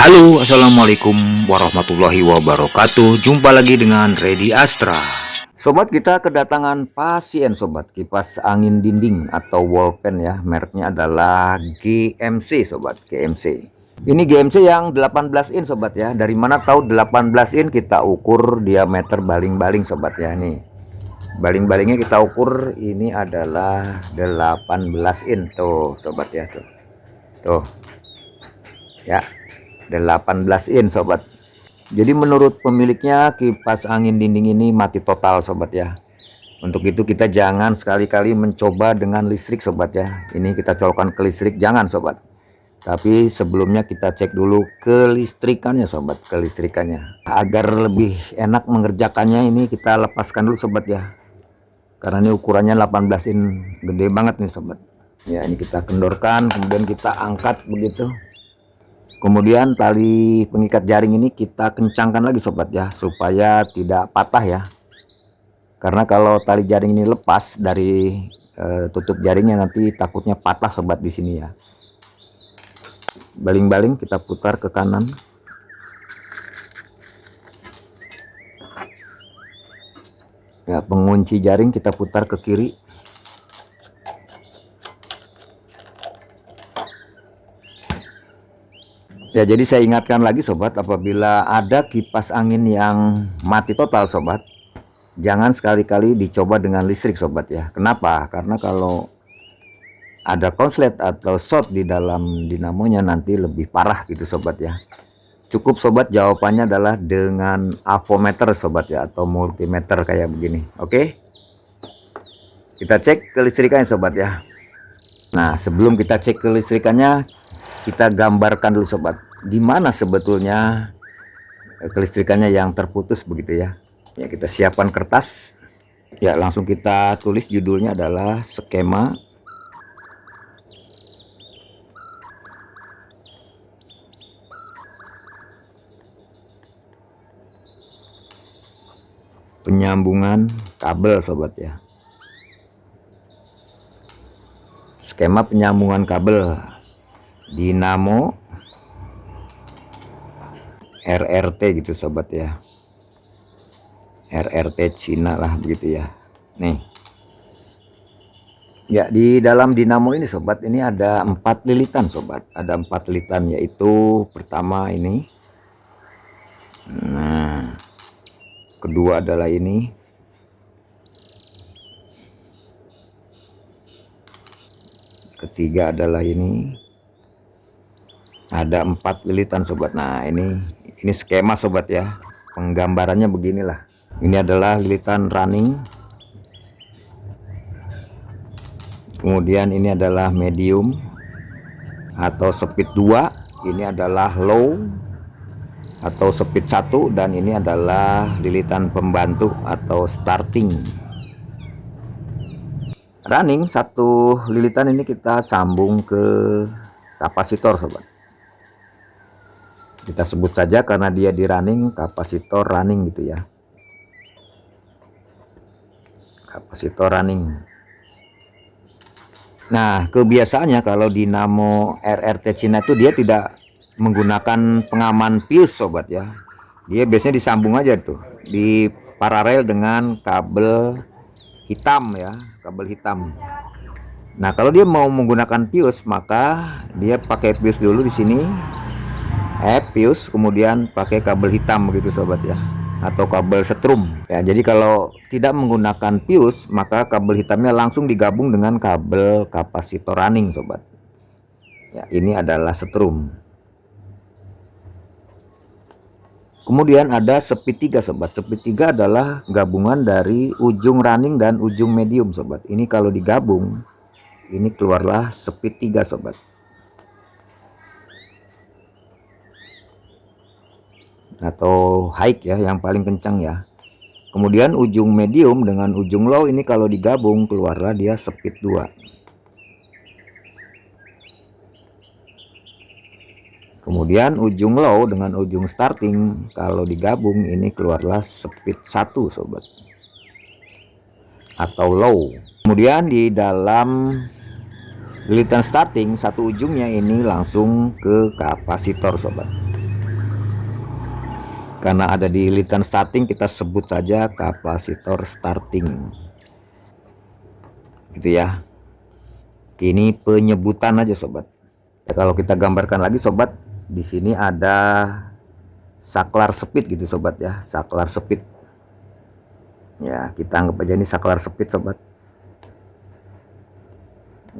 Halo, assalamualaikum warahmatullahi wabarakatuh. Jumpa lagi dengan Redi Astra. Sobat, kita kedatangan pasien sobat, kipas angin dinding atau wall fan ya. Mereknya adalah GMC sobat, GMC. Ini GMC yang 18 in sobat ya. Dari mana tahu 18 in? Kita ukur diameter baling-baling sobat ya. Nih, baling-balingnya kita ukur, ini adalah 18 in tuh sobat ya. Tuh ya, 18 in sobat. Jadi menurut pemiliknya kipas angin dinding ini mati total sobat ya. Untuk itu kita jangan sekali-kali mencoba dengan listrik sobat ya. Ini kita colokkan ke listrik, jangan sobat. Tapi sebelumnya kita cek dulu kelistrikannya sobat, kelistrikannya. Agar lebih enak mengerjakannya, ini kita lepaskan dulu sobat ya. Karena ini ukurannya 18 in, gede banget nih sobat. Ya, ini kita kendorkan, kemudian kita angkat begitu. Kemudian tali pengikat jaring ini kita kencangkan lagi sobat ya, supaya tidak patah ya. Karena kalau tali jaring ini lepas dari tutup jaringnya, nanti takutnya patah sobat di sini ya. Baling-baling kita putar ke kanan. Ya, pengunci jaring kita putar ke kiri. Ya, jadi saya ingatkan lagi sobat, apabila ada kipas angin yang mati total sobat, jangan sekali-kali dicoba dengan listrik sobat ya. Kenapa? Karena kalau ada konslet atau short di dalam dinamonya, nanti lebih parah gitu sobat ya. Cukup sobat, jawabannya adalah dengan avometer sobat ya, atau multimeter kayak begini. Oke, kita cek kelistrikannya sobat ya. Nah, sebelum kita cek kelistrikannya, kita gambarkan dulu sobat, di mana sebetulnya kelistrikannya yang terputus begitu ya. Ya, kita siapkan kertas. Ya, langsung kita tulis, judulnya adalah skema penyambungan kabel sobat ya. Skema penyambungan kabel dinamo RRT gitu sobat ya. RRT Cina lah begitu ya. Nih. Ya, di dalam dinamo ini sobat, ini ada 4 lilitan sobat. Ada 4 lilitan, yaitu pertama ini. Nah, kedua adalah ini. Ketiga adalah ini. Ada 4 lilitan sobat. Nah, ini skema sobat ya. Penggambarannya beginilah. Ini adalah lilitan running. Kemudian ini adalah medium atau speed 2. Ini adalah low atau speed 1, dan ini adalah lilitan pembantu atau starting. Running, satu lilitan ini kita sambung ke kapasitor sobat. Kita sebut saja karena dia di running, kapasitor running gitu ya. Kapasitor running. Nah, kebiasaannya kalau dinamo RRT Cina itu dia tidak menggunakan pengaman fuse sobat ya. Dia biasanya disambung aja tuh, di paralel dengan kabel hitam ya, kabel hitam. Nah, kalau dia mau menggunakan fuse, maka dia pakai fuse dulu di sini. Fuse, kemudian pakai kabel hitam begitu sobat ya, atau kabel setrum ya. Jadi kalau tidak menggunakan fuse, maka kabel hitamnya langsung digabung dengan kabel kapasitor running sobat ya. Ini adalah setrum. Kemudian ada speed 3 sobat. Speed 3 adalah gabungan dari ujung running dan ujung medium sobat. Ini kalau digabung, ini keluarlah speed 3 sobat. Atau high ya, yang paling kencang ya. Kemudian ujung medium dengan ujung low ini kalau digabung keluarlah dia speed 2. Kemudian ujung low dengan ujung starting kalau digabung ini keluarlah speed 1 sobat, atau low. Kemudian di dalam lilitan starting, satu ujungnya ini langsung ke kapasitor sobat. Karena ada di lilitan starting, kita sebut saja kapasitor starting. Gitu ya. Ini penyebutan aja sobat. Ya, kalau kita gambarkan lagi sobat, di sini ada saklar speed gitu sobat ya, saklar speed. Ya, kita anggap aja ini saklar speed sobat.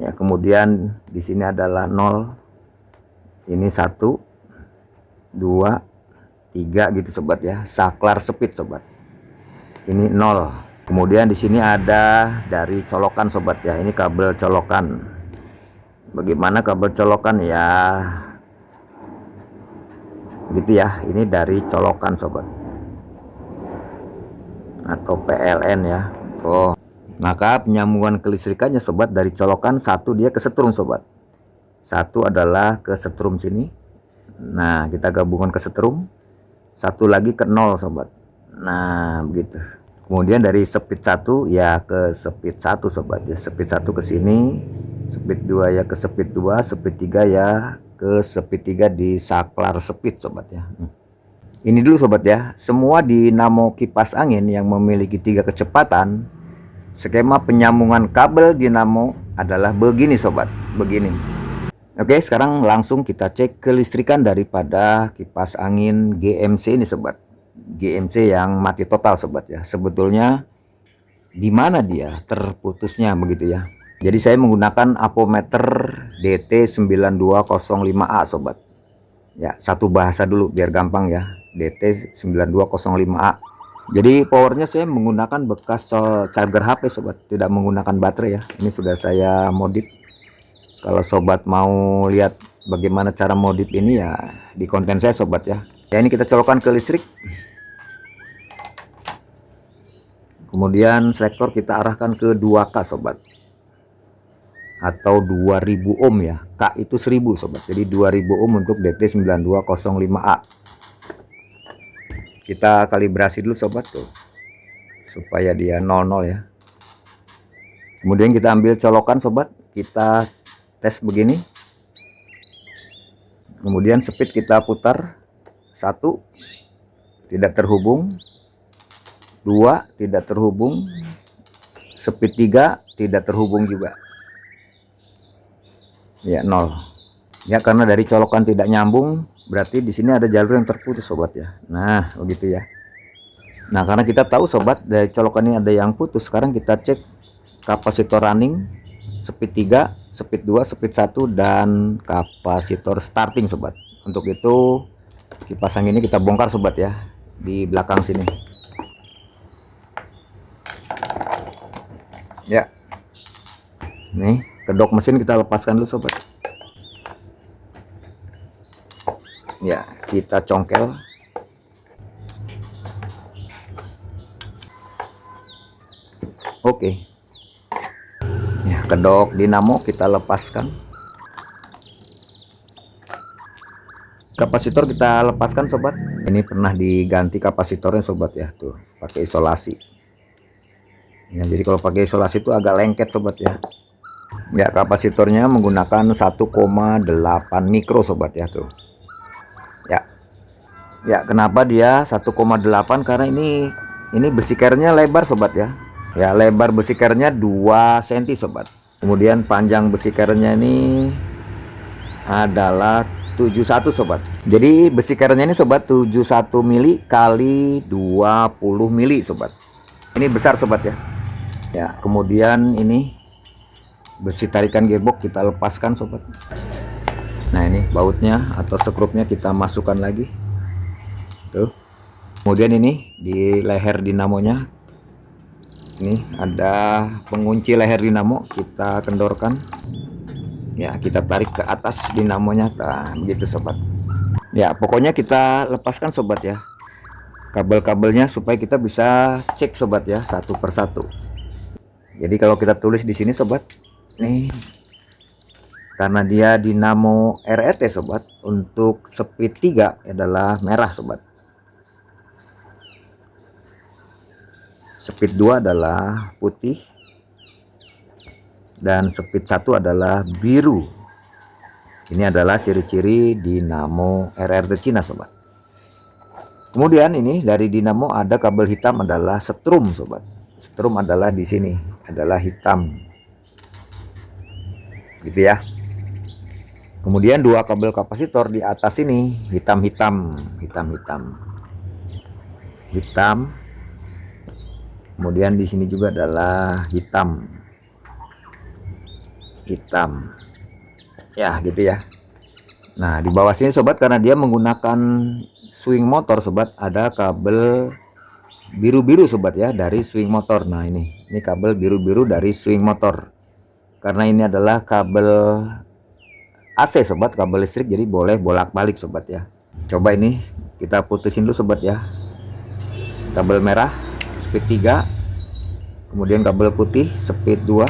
Ya, kemudian di sini adalah 0. Ini 1 2 3 gitu sobat ya, saklar speed sobat. Ini 0. Kemudian di sini ada dari colokan sobat ya, ini kabel colokan. Bagaimana kabel colokan ya? Gitu ya, ini dari colokan sobat. Atau PLN ya. Tuh. Maka penyambungan kelistrikannya sobat, dari colokan satu dia ke setrum sobat. Satu adalah ke setrum sini. Nah, kita gabungkan ke setrum. Satu lagi ke 0 sobat. Nah, begitu. Kemudian dari speed 1 ya ke speed 1 sobat ya. Speed 1 ke sini, speed 2 ya ke speed 2, speed 3 ya ke speed 3 di saklar speed sobat ya. Ini dulu sobat ya, semua dinamo kipas angin yang memiliki 3 kecepatan, skema penyambungan kabel dinamo adalah begini sobat, begini. Oke, sekarang langsung kita cek kelistrikan daripada kipas angin GMC ini sobat. GMC yang mati total sobat ya. Sebetulnya di mana dia terputusnya begitu ya. Jadi saya menggunakan apometer DT9205A sobat. Ya, satu bahasa dulu biar gampang ya. DT9205A. Jadi powernya saya menggunakan bekas charger HP sobat, tidak menggunakan baterai ya. Ini sudah saya modif. Kalau sobat mau lihat bagaimana cara modif ini ya di konten saya sobat ya. Ya, ini kita colokkan ke listrik. Kemudian selektor kita arahkan ke 2K sobat. Atau 2000 ohm ya. K itu 1000 sobat. Jadi 2000 ohm untuk DT9205A. Kita kalibrasi dulu sobat tuh. Supaya dia 00 ya. Kemudian kita ambil colokan sobat, kita tes begini. Kemudian speed kita putar. 1 tidak terhubung. 2 tidak terhubung. Speed 3 tidak terhubung juga. Ya 0. Ya, karena dari colokan tidak nyambung, berarti di sini ada jalur yang terputus sobat ya. Nah, begitu ya. Nah, karena kita tahu sobat dari colokan ini ada yang putus, sekarang kita cek kapasitor running, speed 3, speed 2, speed 1 dan kapasitor starting sobat. Untuk itu kipas angin ini kita bongkar sobat ya di belakang sini. Ya. Nih, kedok mesin kita lepaskan dulu sobat. Ya, kita congkel. Oke. Ya, kedok dinamo kita lepaskan. Kapasitor kita lepaskan sobat. Ini pernah diganti kapasitornya sobat ya, tuh pakai isolasi. Ya, jadi kalau pakai isolasi itu agak lengket sobat ya. Ya, kapasitornya menggunakan 1,8 mikro sobat ya tuh. Ya. Ya, kenapa dia 1,8? Karena ini besi kernya lebar sobat ya. Ya, lebar besi kernya 2 cm sobat. Kemudian panjang besi kernya ini adalah 71 sobat. Jadi besi kernya ini sobat 71 mili kali 20 mili sobat. Ini besar sobat ya. Ya, kemudian ini besi tarikan gearbox kita lepaskan sobat. Nah, ini bautnya atau skrupnya kita masukkan lagi. Tuh. Kemudian ini di leher dinamonya. Ini ada pengunci leher dinamo, kita kendorkan. Ya, kita tarik ke atas dinamonya. Nah, begitu sobat. Ya, pokoknya kita lepaskan sobat ya. Kabel-kabelnya supaya kita bisa cek sobat ya satu persatu. Jadi kalau kita tulis di sini sobat, nih karena dia dinamo RRT sobat, untuk speed 3 adalah merah sobat. Speed 2 adalah putih dan speed 1 adalah biru. Ini adalah ciri-ciri dinamo RRT Cina sobat. Kemudian ini dari dinamo ada kabel hitam adalah setrum sobat. Setrum adalah di sini adalah hitam. Gitu ya. Kemudian dua kabel kapasitor di atas ini hitam-hitam. Kemudian di sini juga adalah hitam. Ya, gitu ya. Nah, di bawah sini sobat, karena dia menggunakan swing motor sobat, ada kabel biru-biru sobat ya dari swing motor. Nah, ini kabel biru-biru dari swing motor. Karena ini adalah kabel AC sobat, kabel listrik, jadi boleh bolak-balik sobat ya. Coba ini kita putusin dulu sobat ya. Kabel merah speed 3, kemudian kabel putih speed 2,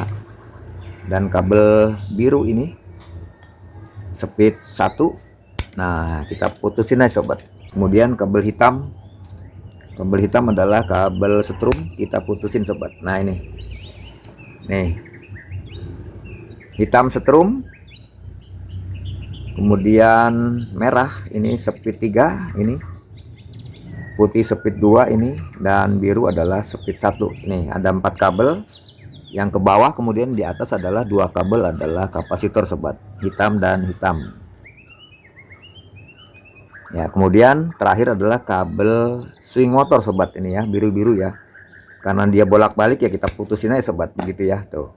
dan kabel biru ini speed 1. Nah, kita putusin aja sobat. Kemudian kabel hitam adalah kabel setrum, kita putusin sobat. Nah, ini nih hitam setrum, kemudian merah ini speed 3, ini putih speed 2 ini, dan biru adalah speed 1. Nih ada 4 kabel yang ke bawah, kemudian di atas adalah 2 kabel adalah kapasitor sobat, hitam dan hitam ya. Kemudian terakhir adalah kabel swing motor sobat, ini ya biru-biru ya, karena dia bolak-balik ya kita putusin aja sobat, begitu ya tuh.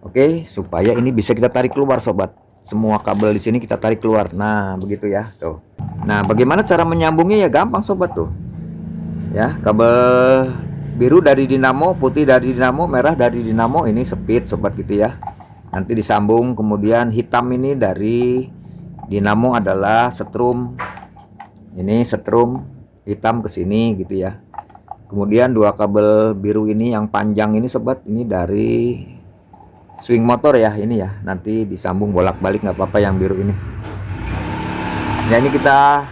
Oke, supaya ini bisa kita tarik keluar sobat, semua kabel di sini kita tarik keluar. Nah, begitu ya tuh. Nah, bagaimana cara menyambungnya ya, gampang sobat tuh ya. Kabel biru dari dinamo, putih dari dinamo, merah dari dinamo, ini speed sobat gitu ya. Nanti disambung, kemudian hitam ini dari dinamo adalah setrum. Ini setrum hitam ke sini gitu ya. Kemudian dua kabel biru ini yang panjang ini sobat, ini dari swing motor ya, ini ya. Nanti disambung bolak-balik nggak apa-apa yang biru ini. Ya, ini kita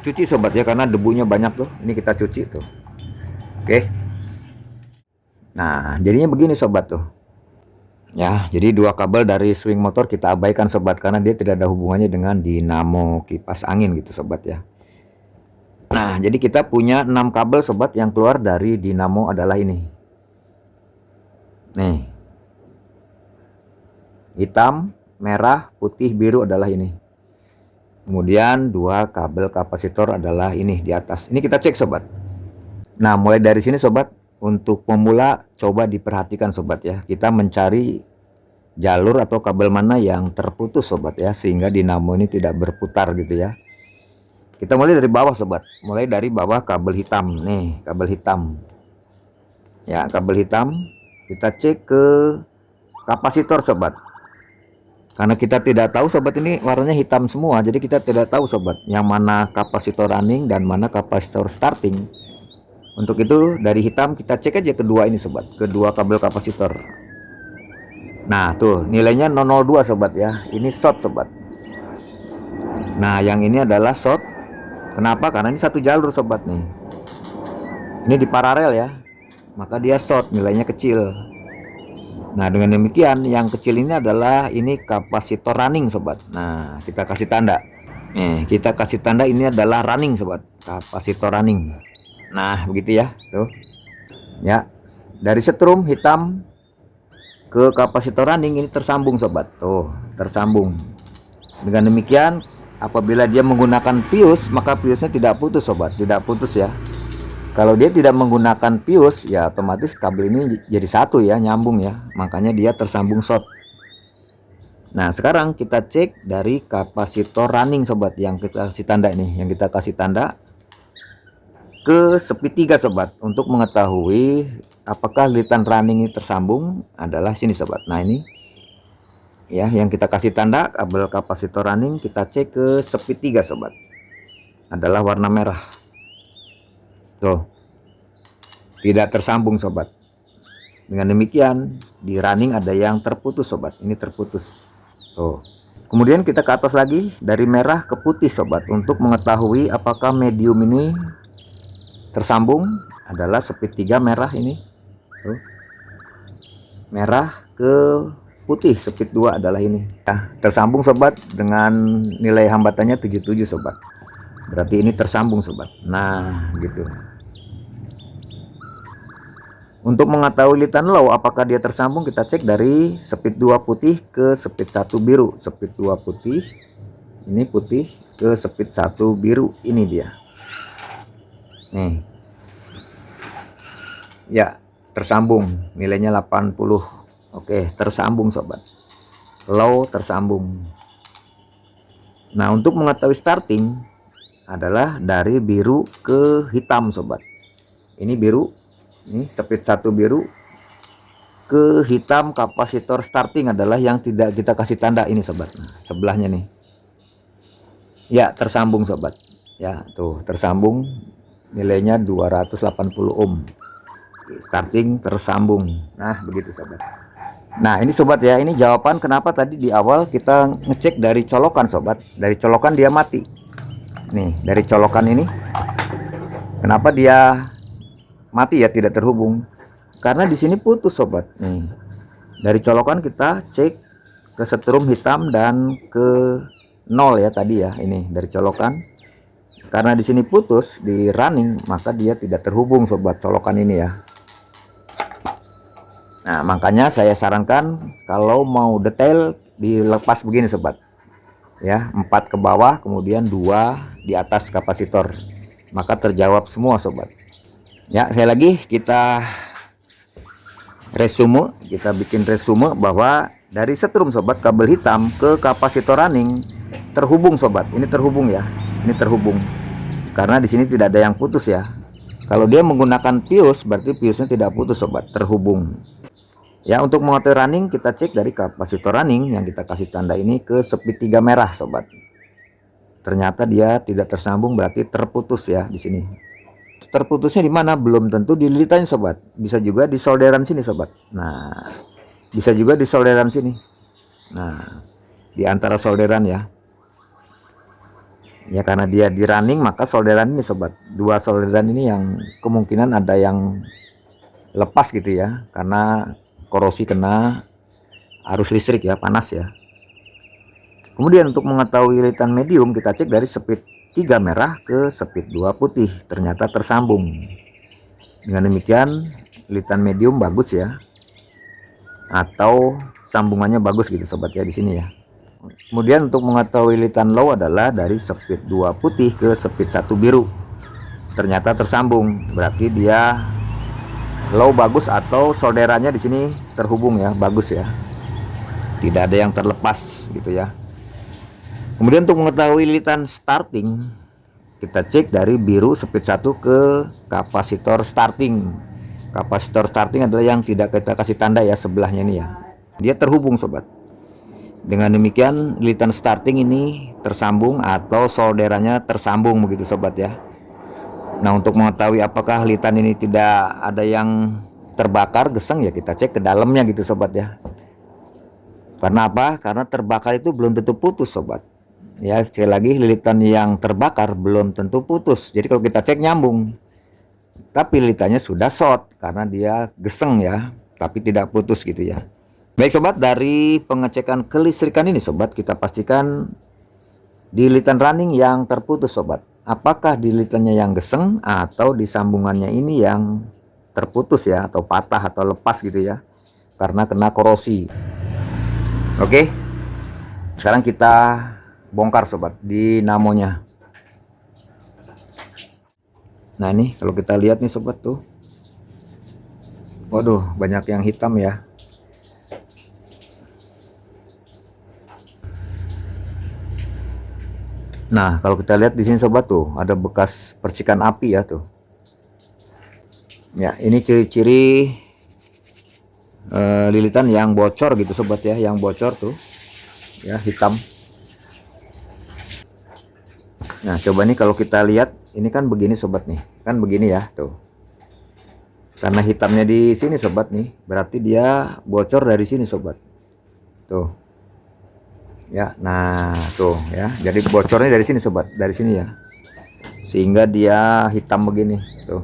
cuci sobat ya, karena debunya banyak tuh. Ini kita cuci tuh. Oke. Nah, jadinya begini sobat tuh. Ya, jadi dua kabel dari swing motor kita abaikan sobat, karena dia tidak ada hubungannya dengan dinamo kipas angin gitu sobat ya. Nah, jadi kita punya 6 kabel sobat yang keluar dari dinamo adalah ini. Nih. Hitam, merah, putih, biru adalah ini. Kemudian dua kabel kapasitor adalah ini di atas. Ini kita cek sobat. Nah, mulai dari sini sobat, untuk pemula coba diperhatikan sobat ya. Kita mencari jalur atau kabel mana yang terputus sobat ya, sehingga dinamo ini tidak berputar gitu ya. Kita mulai dari bawah sobat. Mulai dari bawah kabel hitam. Nih, kabel hitam. Ya, kabel hitam. Kita cek ke kapasitor sobat. Karena kita tidak tahu sobat, ini warnanya hitam semua, jadi kita tidak tahu sobat yang mana kapasitor running dan mana kapasitor starting. Untuk itu dari hitam kita cek aja kedua ini sobat, kedua kabel kapasitor. Nah tuh nilainya 002 sobat ya, ini short sobat. Nah yang ini adalah short. Kenapa? Karena ini satu jalur sobat nih, ini di paralel ya, maka dia short, nilainya kecil. Nah dengan demikian yang kecil ini adalah ini kapasitor running sobat. Nah kita kasih tanda, kita kasih tanda ini adalah running sobat, kapasitor running. Nah begitu ya tuh ya, dari setrum hitam ke kapasitor running ini tersambung sobat, tuh tersambung. Dengan demikian apabila dia menggunakan fuse, maka fuse-nya tidak putus sobat, tidak putus ya. Kalau dia tidak menggunakan fuse ya otomatis kabel ini jadi satu ya, nyambung ya, makanya dia tersambung short. Nah sekarang kita cek dari kapasitor running sobat, yang kita kasih tanda nih, yang kita kasih tanda ke speed 3 sobat, untuk mengetahui apakah lilitan running ini tersambung adalah sini sobat. Nah ini ya yang kita kasih tanda kabel kapasitor running, kita cek ke speed 3 sobat, adalah warna merah. Tuh, tidak tersambung sobat. Dengan demikian di running ada yang terputus sobat, ini terputus. Tuh. Kemudian kita ke atas lagi dari merah ke putih sobat, untuk mengetahui apakah medium ini tersambung, adalah speed 3 merah ini. Tuh. Merah ke putih speed 2 adalah ini. Nah, tersambung sobat dengan nilai hambatannya 77 sobat. berarti ini tersambung sobat. Nah gitu. Untuk mengetahui lilitan low apakah dia tersambung, kita cek dari speed 2 putih ke speed 1 biru. Speed 2 putih, ini putih, ke speed 1 biru, ini dia. Nih. Ya, tersambung. Nilainya 80. Oke, tersambung sobat. Low tersambung. Nah, untuk mengetahui starting adalah dari biru ke hitam sobat. Ini biru. Ini speed 1 biru ke hitam, kapasitor starting adalah yang tidak kita kasih tanda ini sobat. Nah, sebelahnya nih. Ya, tersambung sobat. Ya, tuh tersambung. Nilainya 280 ohm. Starting tersambung. Nah, begitu sobat. Nah, ini sobat ya, ini jawaban kenapa tadi di awal kita ngecek dari colokan sobat. Dari colokan dia mati. Nih, dari colokan ini kenapa dia mati ya, tidak terhubung, karena di sini putus sobat. Nih dari colokan kita cek ke setrum hitam dan ke nol ya tadi ya. Ini dari colokan, karena di sini putus di running, maka dia tidak terhubung sobat, colokan ini ya. Nah makanya saya sarankan kalau mau detail dilepas begini sobat ya, 4 ke bawah kemudian 2 di atas kapasitor, maka terjawab semua sobat. Ya, sekali lagi kita bikin resume bahwa dari setrum sobat kabel hitam ke kapasitor running terhubung sobat. Ini terhubung ya. Ini terhubung. Karena di sini tidak ada yang putus ya. Kalau dia menggunakan fuse berarti fuse-nya tidak putus sobat, terhubung. Ya, untuk mengetahui running kita cek dari kapasitor running yang kita kasih tanda ini ke speed 3 merah sobat. Ternyata dia tidak tersambung, berarti terputus ya di sini. Terputusnya di mana? Belum tentu di lilitannya sobat, bisa juga di solderan sini sobat. Nah, bisa juga di solderan sini. Nah, di antara solderan ya. Ya karena dia di running maka solderan ini sobat. 2 solderan ini yang kemungkinan ada yang lepas gitu ya, karena korosi kena arus listrik ya, panas ya. Kemudian untuk mengetahui lilitan medium kita cek dari speed 3 merah ke speed 2 putih, ternyata tersambung. Dengan demikian lilitan medium bagus ya, atau sambungannya bagus gitu sobat ya di sini ya. Kemudian untuk mengetahui lilitan low adalah dari speed 2 putih ke speed 1 biru, ternyata tersambung, berarti dia low bagus atau solderannya di sini terhubung ya, bagus ya, tidak ada yang terlepas gitu ya. Kemudian untuk mengetahui lilitan starting kita cek dari biru speed 1 ke kapasitor starting. Kapasitor starting adalah yang tidak kita kasih tanda ya, sebelahnya ini ya. Dia terhubung sobat. Dengan demikian lilitan starting ini tersambung atau solderannya tersambung begitu sobat ya. Nah, untuk mengetahui apakah lilitan ini tidak ada yang terbakar geseng ya, kita cek ke dalamnya gitu sobat ya. Karena apa? Karena terbakar itu belum tentu putus sobat. Ya, sekali lagi lilitan yang terbakar belum tentu putus. Jadi kalau kita cek nyambung, tapi lilitannya sudah short karena dia geseng ya, tapi tidak putus gitu ya. Baik sobat, dari pengecekan kelistrikan ini sobat, kita pastikan di lilitan running yang terputus sobat. Apakah di lilitannya yang geseng atau di sambungannya ini yang terputus ya, atau patah atau lepas gitu ya, karena kena korosi. Oke, sekarang kita bongkar sobat di namonya. Nah ini kalau kita lihat nih sobat tuh, waduh banyak yang hitam ya. Nah kalau kita lihat di sini sobat tuh ada bekas percikan api ya tuh. Ya ini ciri-ciri lilitan yang bocor gitu sobat ya, yang bocor tuh ya, hitam. Nah coba nih kalau kita lihat ini kan begini sobat nih, kan begini ya tuh, karena hitamnya di sini sobat nih, berarti dia bocor dari sini sobat tuh ya. Nah tuh ya, jadi bocornya dari sini sobat, dari sini ya, sehingga dia hitam begini tuh.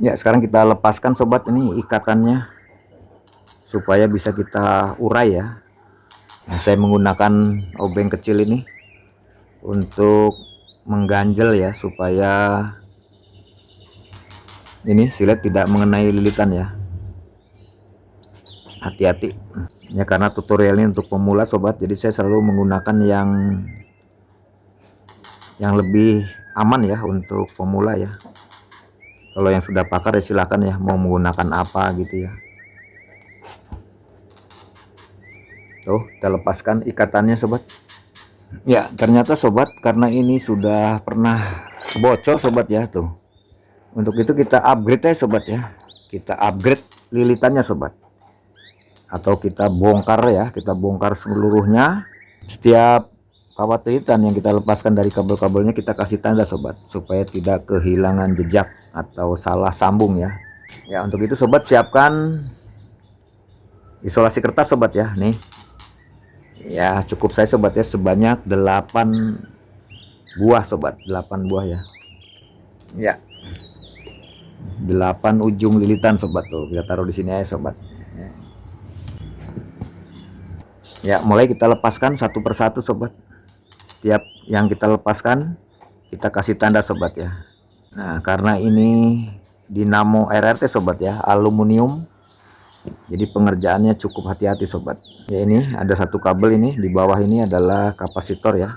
Ya sekarang kita lepaskan sobat ini ikatannya supaya bisa kita urai ya. Nah, saya menggunakan obeng kecil ini untuk mengganjel ya, supaya ini silet tidak mengenai lilitan ya. Hati-hati ya, karena tutorial ini untuk pemula sobat, jadi saya selalu menggunakan yang lebih aman ya untuk pemula ya. Kalau yang sudah pakar ya silakan ya, mau menggunakan apa gitu ya. Tuh, kita lepaskan ikatannya sobat. Ya, ternyata sobat, karena ini sudah pernah bocor sobat ya tuh. Untuk itu kita upgrade ya sobat ya. Kita upgrade lilitannya sobat. Atau kita bongkar ya, kita bongkar seluruhnya. Setiap kawat lilitan yang kita lepaskan dari kabel-kabelnya kita kasih tanda sobat, supaya tidak kehilangan jejak atau salah sambung ya. Ya, untuk itu sobat siapkan isolasi kertas sobat ya. Nih. Ya, cukup saya sobat ya, sebanyak 8 buah sobat, 8 buah ya. Ya. 8 ujung lilitan sobat tuh. Kita taruh di sini aja sobat. Ya, mulai kita lepaskan satu persatu sobat. Setiap yang kita lepaskan kita kasih tanda sobat ya. Nah, karena ini dinamo RRT sobat ya, aluminium, jadi pengerjaannya cukup hati-hati sobat ya. Ini ada satu kabel, ini di bawah ini adalah kapasitor ya.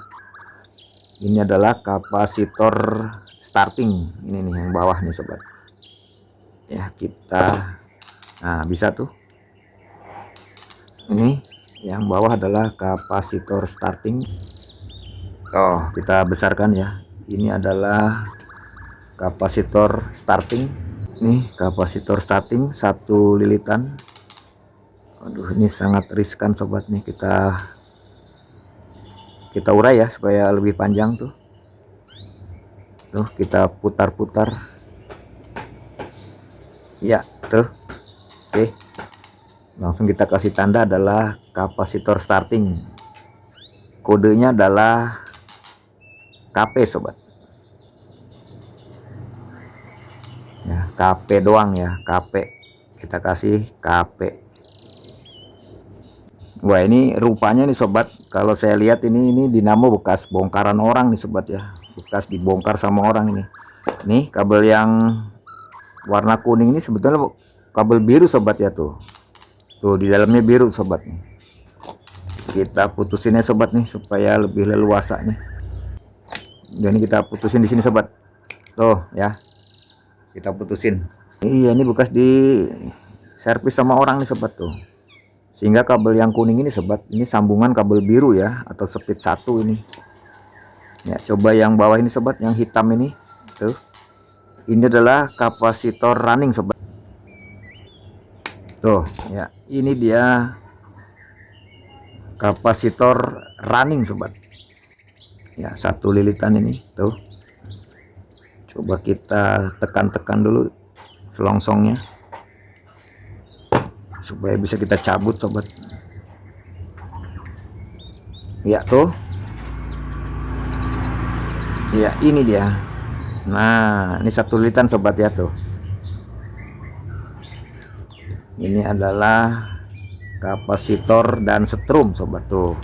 Ini adalah kapasitor starting, ini nih yang bawah nih sobat ya. Kita nah bisa tuh, ini yang bawah adalah kapasitor starting. Oh, kita besarkan ya. Ini adalah kapasitor starting. Nih kapasitor starting satu lilitan. Aduh, ini sangat riskan sobat nih. Kita urai ya supaya lebih panjang tuh. Tuh, kita putar-putar. Ya, tuh. Oke. Langsung kita kasih tanda adalah kapasitor starting. Kodenya adalah KP sobat. Ya, KP doang ya, KP. Kita kasih KP. Wah, ini rupanya nih sobat, kalau saya lihat ini dinamo bekas bongkaran orang nih sobat ya. Bekas dibongkar sama orang ini. Nih kabel yang warna kuning ini sebetulnya kabel biru sobat ya tuh. Tuh di dalamnya biru sobat nih. Kita putusinnya sobat nih supaya lebih leluasa nih. Dan ini kita putusin di sini sobat. Tuh ya. Kita putusin. Iya, ini bekas di servis sama orang nih sobat tuh. Sehingga kabel yang kuning ini sobat, ini sambungan kabel biru ya, atau speed 1 ini. Ya, coba yang bawah ini sobat, yang hitam ini. Tuh. Ini adalah kapasitor running sobat. Tuh, ya. Ini dia kapasitor running sobat. Ya, satu lilitan ini, tuh. Coba kita tekan-tekan dulu selongsongnya supaya bisa kita cabut sobat. Ya tuh. Ya, ini dia. Nah, ini satu lilitan sobat ya tuh. Ini adalah kapasitor dan setrum sobat tuh.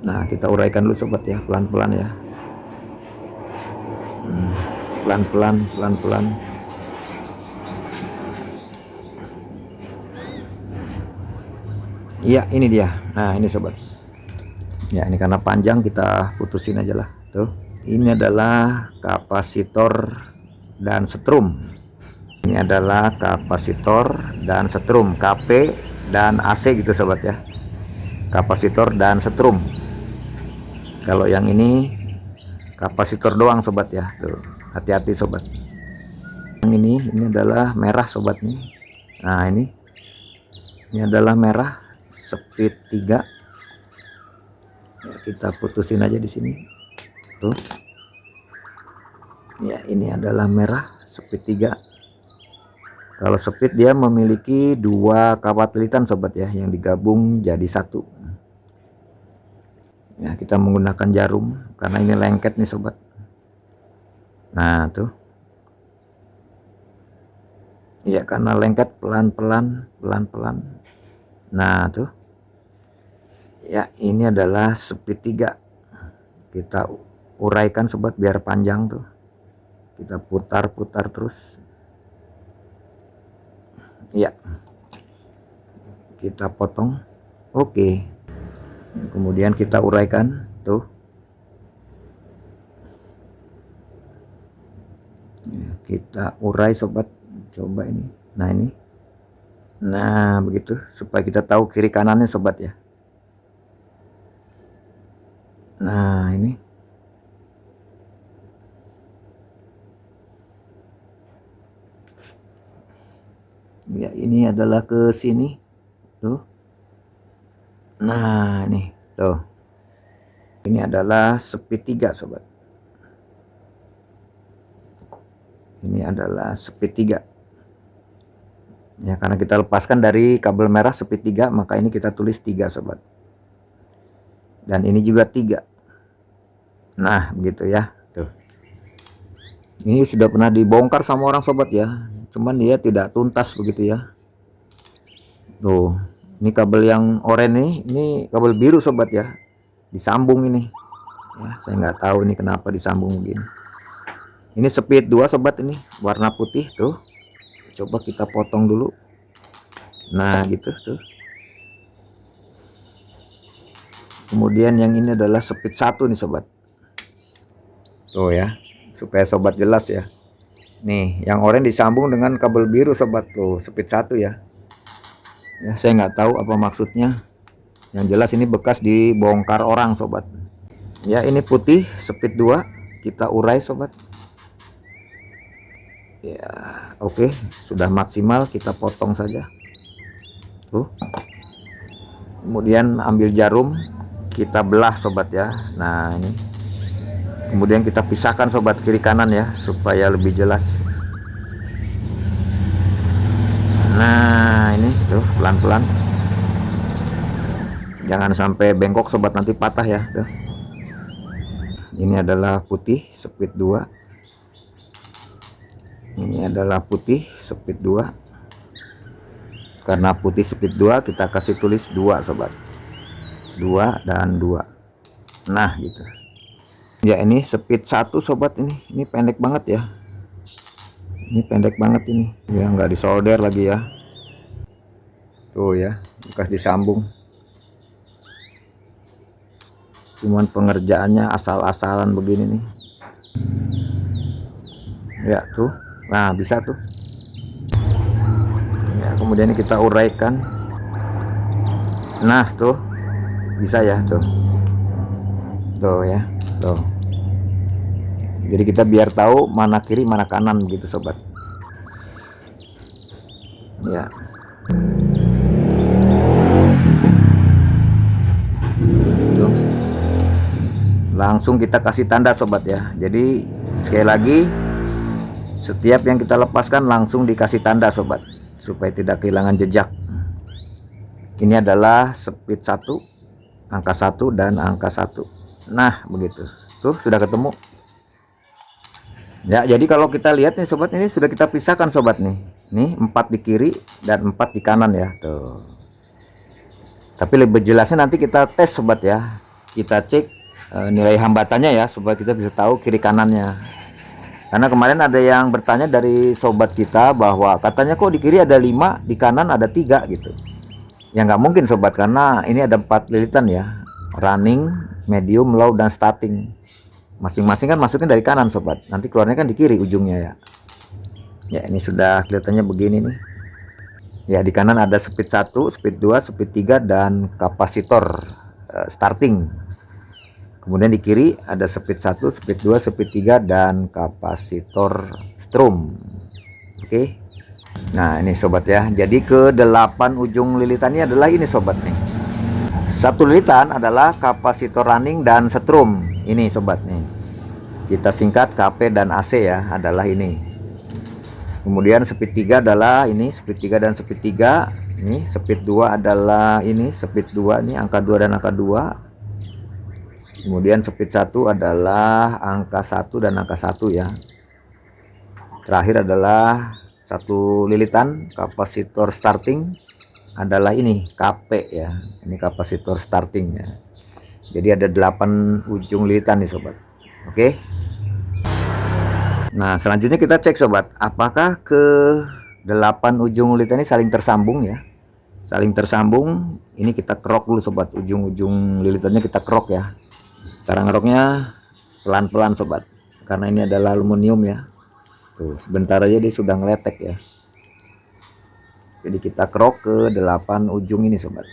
Nah, kita uraikan dulu sobat ya, pelan-pelan ya. Pelan-pelan, pelan-pelan. Iya, ini dia. Nah, ini sobat. Ya, ini karena panjang kita putusin aja lah. Tuh. Ini adalah kapasitor dan setrum. Ini adalah kapasitor dan setrum, KP dan AC gitu sobat ya. Kapasitor dan setrum. Kalau yang ini kapasitor doang sobat ya. Tuh, hati-hati sobat. Yang ini adalah merah sobat nih. Nah, ini adalah merah speed 3. Ya, kita putusin aja di sini. Tuh. Ya, ini adalah merah speed 3. Kalau speed dia memiliki 2 kawat lilitan sobat ya, yang digabung jadi satu. Ya, kita menggunakan jarum karena ini lengket nih sobat. Nah, tuh. Ya, karena lengket, pelan-pelan, pelan-pelan. Nah, tuh. Ya, ini adalah speed 3. Kita uraikan sobat biar panjang tuh. Kita putar-putar terus. Ya, kita potong. Oke. Kemudian kita uraikan tuh. Kita urai sobat, coba ini. Nah ini, nah begitu supaya kita tahu kiri kanannya sobat ya. Nah ini, ya ini adalah ke sini tuh. Nah ini tuh, ini adalah speed 3 sobat. Ini adalah speed 3 ya, karena kita lepaskan dari kabel merah speed 3, maka ini kita tulis 3 sobat, dan ini juga 3. Nah begitu ya tuh. Ini sudah pernah dibongkar sama orang sobat ya, cuman dia tidak tuntas begitu ya. Tuh, ini kabel yang oranye ini kabel biru sobat ya, disambung ini ya, saya nggak tahu ini kenapa disambung begini. Ini speed 2 sobat, ini warna putih tuh. Coba kita potong dulu. Nah gitu tuh. Kemudian yang ini adalah speed 1 nih sobat. Tuh ya, supaya sobat jelas ya. Nih, yang oranye disambung dengan kabel biru sobat, tuh speed 1 ya. Ya, saya nggak tahu apa maksudnya. Yang jelas ini bekas dibongkar orang sobat. Ya, ini putih speed 2, kita urai sobat. Ya, oke, sudah maksimal, kita potong saja. Tuh. Kemudian ambil jarum, kita belah sobat ya. Nah, ini. Kemudian kita pisahkan sobat kiri kanan ya, supaya lebih jelas. Nah, ini tuh pelan-pelan. Jangan sampai bengkok sobat, nanti patah ya. Tuh. Ini adalah putih speed 2. Ini adalah putih speed 2. Karena putih speed 2, kita kasih tulis 2 sobat. 2 dan 2. Nah, gitu. Ya, ini speed 1 sobat, ini pendek banget ya. Ini pendek banget ini. Ya, nggak disolder lagi ya. Tuh ya, bekas disambung. Cuman pengerjaannya asal-asalan begini nih. Ya, tuh. Nah, bisa tuh. Ya, kemudian kita uraikan. Nah, tuh. Bisa ya, tuh. Tuh ya, tuh. Jadi kita biar tahu mana kiri mana kanan gitu sobat. Ya. Tuh. Langsung kita kasih tanda sobat ya. Jadi sekali lagi, setiap yang kita lepaskan langsung dikasih tanda sobat, supaya tidak kehilangan jejak. Ini adalah speed 1, angka 1 dan angka 1. Nah begitu, tuh sudah ketemu ya. Jadi kalau kita lihat nih sobat, ini sudah kita pisahkan sobat nih. Nih 4 di kiri dan 4 di kanan ya tuh. Tapi lebih jelasnya nanti kita tes sobat ya. Kita cek nilai hambatannya ya, supaya kita bisa tahu kiri kanannya. Karena kemarin ada yang bertanya dari sobat kita bahwa katanya kok di kiri ada 5, di kanan ada 3 gitu. Ya nggak mungkin sobat, karena ini ada 4 lilitan ya. Running, medium, low, dan starting. Masing-masing kan masuknya dari kanan sobat. Nanti keluarnya kan di kiri ujungnya ya. Ya, ini sudah kelihatannya begini nih. Ya, di kanan ada speed 1, speed 2, speed 3, dan kapasitor starting. Kemudian di kiri ada speed 1, speed 2, speed 3, dan kapasitor strom. Oke. Nah, ini sobat ya. Jadi ke 8 ujung lilitannya adalah ini sobat nih. Satu lilitan adalah kapasitor running dan strom. Ini sobat nih. Kita singkat KP dan AC ya, adalah ini. Kemudian speed 3 adalah ini, speed 3 dan speed 3. Ini speed 2 adalah ini, speed 2 ini angka 2 dan angka 2. Kemudian speed 1 adalah angka 1 dan angka 1 ya. Terakhir adalah satu lilitan kapasitor starting, adalah ini KP ya. Ini kapasitor starting ya. Jadi ada 8 ujung lilitan nih sobat. Oke. Nah, selanjutnya kita cek sobat, apakah ke 8 ujung lilitan ini saling tersambung ya. Saling tersambung. Ini kita kerok dulu sobat, ujung-ujung lilitannya kita kerok ya. Cara ngeroknya pelan-pelan sobat, karena ini adalah aluminium ya. Tuh, sebentar aja dia sudah ngeletek ya. Jadi kita kerok ke 8 ujung ini sobat.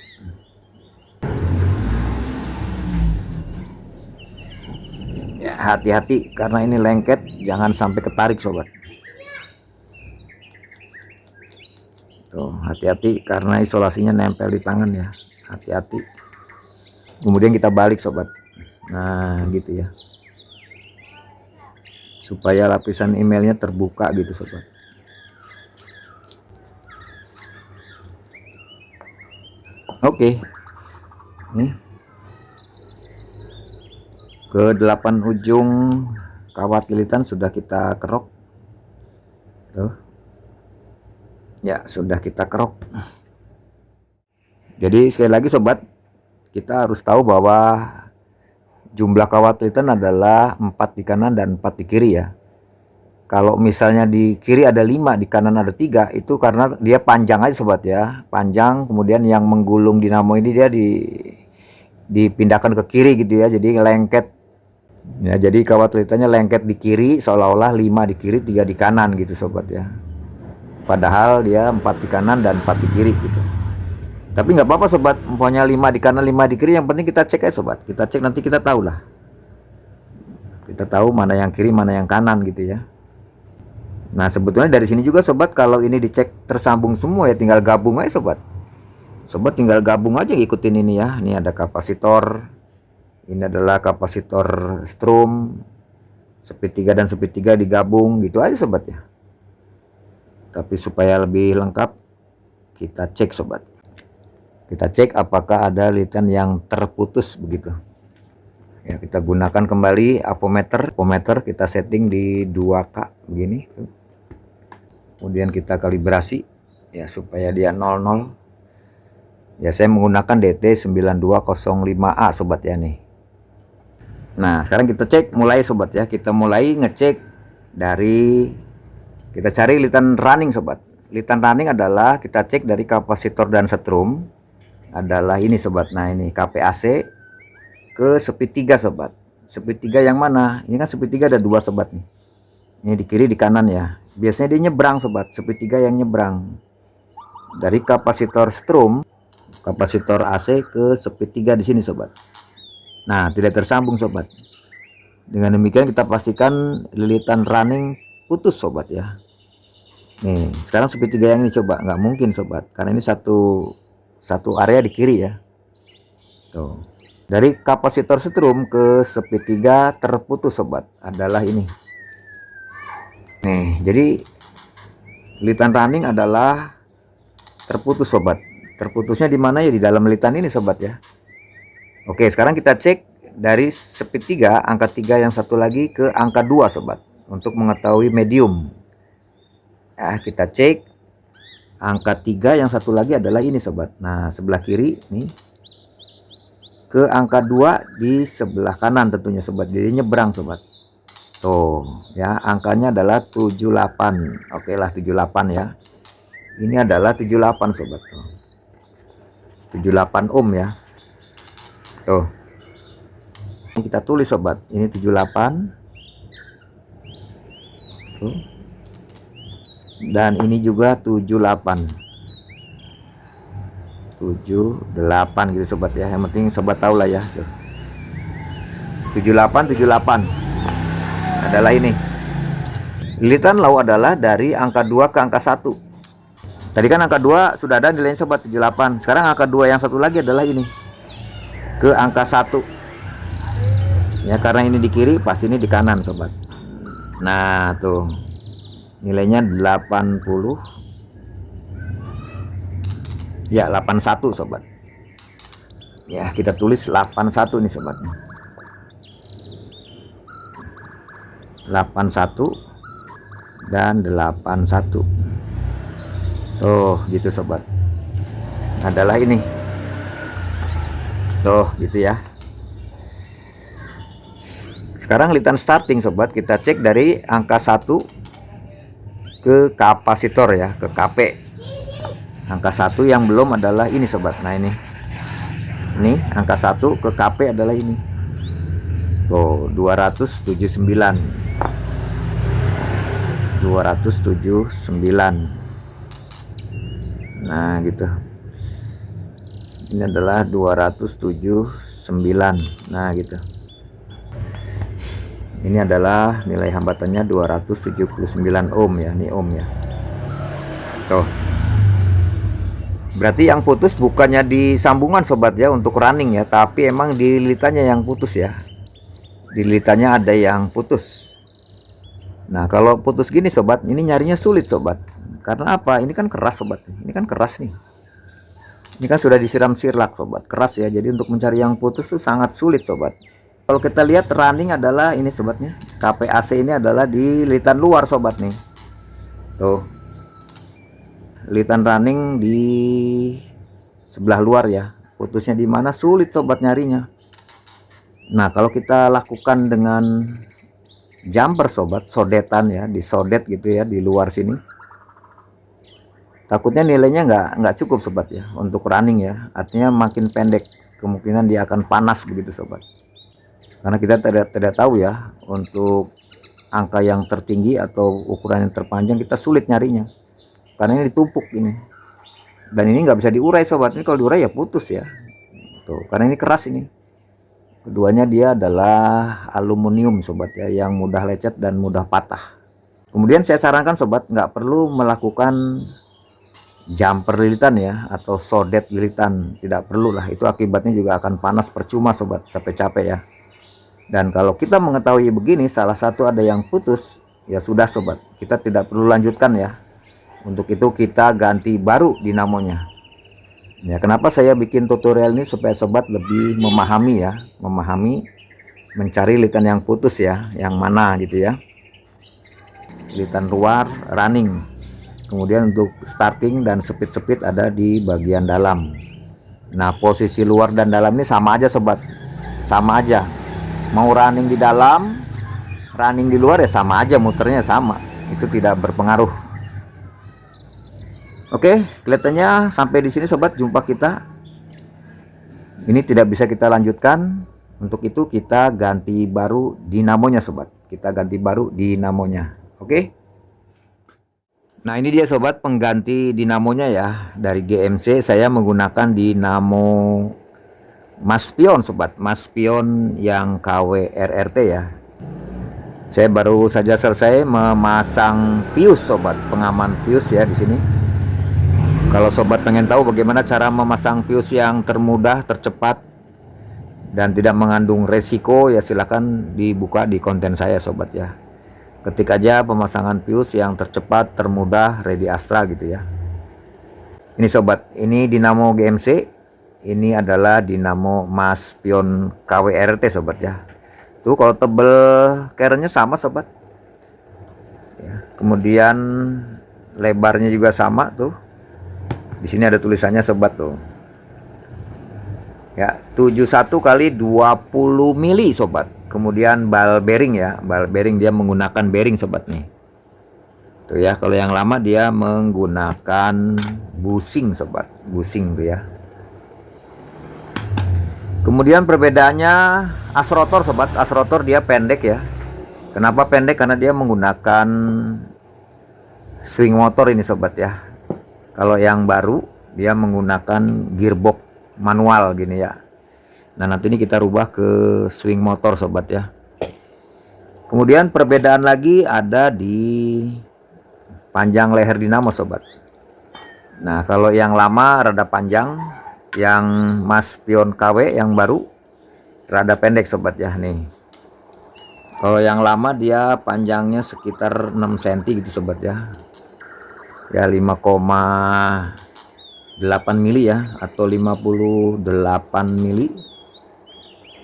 Ya, hati-hati karena ini lengket, jangan sampai ketarik sobat. Tuh, hati-hati karena isolasinya nempel di tangan ya. Hati-hati. Kemudian kita balik sobat. Nah, gitu ya. Supaya lapisan emailnya terbuka gitu sobat. Oke. Nih. Ke 8 ujung kawat lilitan sudah kita kerok. Tuh. Ya, sudah kita kerok. Jadi sekali lagi sobat, kita harus tahu bahwa jumlah kawat lilitan adalah 4 di kanan dan 4 di kiri ya. Kalau misalnya di kiri ada 5, di kanan ada 3, itu karena dia panjang aja sobat ya. Panjang, kemudian yang menggulung dinamo ini dia dipindahkan ke kiri gitu ya. Jadi lengket. Ya, jadi kawat lilitannya lengket di kiri, seolah-olah 5 di kiri, 3 di kanan gitu sobat ya. Padahal dia 4 di kanan dan 4 di kiri gitu. Tapi nggak apa-apa sobat, umpamanya 5 di kanan 5 di kiri, yang penting kita cek aja sobat. Kita cek, nanti kita tahu lah. Kita tahu mana yang kiri mana yang kanan gitu ya. Nah, sebetulnya dari sini juga sobat, kalau ini dicek tersambung semua ya tinggal gabung aja sobat. Sobat tinggal gabung aja, ikutin ini ya. Ini ada kapasitor. Ini adalah kapasitor strum. Speed 3 dan speed 3 digabung gitu aja sobat ya. Tapi supaya lebih lengkap, kita cek sobat. Kita cek apakah ada lilitan yang terputus begitu. Ya, kita gunakan kembali apometer. Apometer kita setting di 2K begini. Kemudian kita kalibrasi ya supaya dia 00. Ya, saya menggunakan DT9205A sobat ya nih. Nah, sekarang kita cek mulai sobat ya. Kita mulai ngecek dari, kita cari lilitan running sobat. Lilitan running adalah kita cek dari kapasitor dan setrum adalah ini sobat. Nah, ini KPAC ke speed 3 sobat. Speed 3 yang mana? Ini kan speed 3 ada 2 sobat nih. Ini di kiri di kanan ya. Biasanya dia nyebrang sobat. Speed 3 yang nyebrang. Dari kapasitor strum, kapasitor AC ke speed 3 di sini sobat. Nah, tidak tersambung sobat. Dengan demikian kita pastikan lilitan running putus sobat ya. Nih, sekarang speed 3 yang ini coba, nggak mungkin sobat, karena ini satu area di kiri ya. Tuh. Dari kapasitor setrum ke speed 3 terputus sobat, adalah ini. Nih, jadi lilitan running adalah terputus sobat. Terputusnya di mana ya? Di dalam lilitan ini sobat ya. Oke, sekarang kita cek dari speed 3, angka 3 yang satu lagi ke angka 2 sobat, untuk mengetahui medium. Nah, kita cek angka 3 yang satu lagi adalah ini sobat. Nah, sebelah kiri nih ke angka 2 di sebelah kanan tentunya sobat. Jadi nyebrang sobat. Tuh ya, angkanya adalah 78. Oke lah 78 ya. Ini adalah 78 sobat. Tuh. 78 ohm ya. Tuh. Ini kita tulis sobat. Ini 78. Tuh. Dan ini juga 78 gitu sobat ya. Yang penting sobat tahu lah ya. 78 adalah ini. Lilitan low adalah dari angka 2 ke angka 1. Tadi kan angka 2 sudah ada nilainya sobat 78. Sekarang angka 2 yang satu lagi adalah ini. Ke angka 1. Ya, karena ini di kiri, pas ini di kanan sobat. Nah, tuh. Nilainya 80. Ya, 81 sobat. Ya, kita tulis 81 nih sobat. 81 dan 81. Tuh, gitu sobat. adalah ini. Tuh, gitu ya. Sekarang litan starting sobat, kita cek dari angka 1 ke kapasitor ya, ke KP. Angka 1 yang belum adalah ini sobat. Nah ini angka 1 ke KP adalah ini. Tuh 279. Nah gitu. Ini adalah 279. Nah gitu. Ini adalah nilai hambatannya 279 ohm ya, ini ohm ya. Tuh. Berarti yang putus bukannya di sambungan sobat ya untuk running ya, tapi emang di lilitannya yang putus ya. Di lilitannya ada yang putus. Nah, kalau putus gini sobat, ini nyarinya sulit sobat. Karena apa? Ini kan keras sobat. Ini kan keras nih. Ini kan sudah disiram sirlak sobat, keras ya. Jadi untuk mencari yang putus tuh sangat sulit sobat. Kalau kita lihat running adalah ini sobatnya, KPAC ini adalah di lilitan luar sobat nih. Tuh. Lilitan running di sebelah luar ya. Putusnya di mana sulit sobat nyarinya. Nah, kalau kita lakukan dengan jumper sobat, sodetan ya, disodet gitu ya di luar sini. Takutnya nilainya nggak cukup sobat ya untuk running ya. Artinya makin pendek, kemungkinan dia akan panas begitu sobat. Karena kita tidak tahu ya untuk angka yang tertinggi atau ukuran yang terpanjang kita sulit nyarinya. Karena ini ditumpuk ini. Dan ini nggak bisa diurai sobat. Ini kalau diurai ya putus ya. Tuh, karena ini keras ini. Keduanya dia adalah aluminium sobat ya, yang mudah lecet dan mudah patah. Kemudian saya sarankan sobat nggak perlu melakukan jumper lilitan ya, atau sodet lilitan. Tidak perlu lah, itu akibatnya juga akan panas percuma sobat, capek-capek ya. Dan kalau kita mengetahui begini salah satu ada yang putus, ya sudah sobat, kita tidak perlu lanjutkan ya. Untuk itu kita ganti baru dinamonya. Ya, kenapa saya bikin tutorial ini supaya sobat lebih memahami ya, mencari lilitan yang putus ya, yang mana gitu ya. Lilitan luar running. Kemudian untuk starting dan speed ada di bagian dalam. Nah, posisi luar dan dalam ini sama aja sobat. Sama aja. Mau running di dalam, running di luar ya sama aja, muternya sama. Itu tidak berpengaruh. Oke, kelihatannya sampai di sini sobat jumpa kita. Ini tidak bisa kita lanjutkan. Untuk itu kita ganti baru dinamonya sobat. Kita ganti baru dinamonya. Oke. Nah, ini dia sobat pengganti dinamonya ya. Dari GMC saya menggunakan dinamo Maspion sobat, Maspion yang KW RRT ya. Saya baru saja selesai memasang pius sobat, pengaman pius ya di sini. Kalau sobat pengen tahu bagaimana cara memasang pius yang termudah, tercepat dan tidak mengandung resiko ya, silahkan dibuka di konten saya sobat ya. Ketik aja pemasangan pius yang tercepat, termudah, Ready Astra gitu ya. Ini sobat, ini dinamo GMC. Ini adalah dinamo Maspion KWRT sobat ya. Tuh kalau tebel kerennya sama sobat ya. Kemudian lebarnya juga sama tuh. Di sini ada tulisannya sobat tuh. Ya, 71 kali 20 mili sobat. Kemudian ball bearing ya, ball bearing dia menggunakan bearing sobat nih. Tuh ya, kalau yang lama dia menggunakan bushing sobat, bushing tuh ya. Kemudian perbedaannya as rotor sobat, as rotor dia pendek ya. Kenapa pendek? Karena dia menggunakan swing motor ini sobat ya. Kalau yang baru dia menggunakan gearbox manual gini ya. Nah, nanti ini kita rubah ke swing motor sobat ya. Kemudian perbedaan lagi ada di panjang leher dinamo sobat. Nah, kalau yang lama rada panjang, yang Maspion KW yang baru rada pendek sobat ya nih. Kalau yang lama dia panjangnya sekitar 6 cm gitu sobat ya. Ya 5,8 mili ya, atau 58 mili.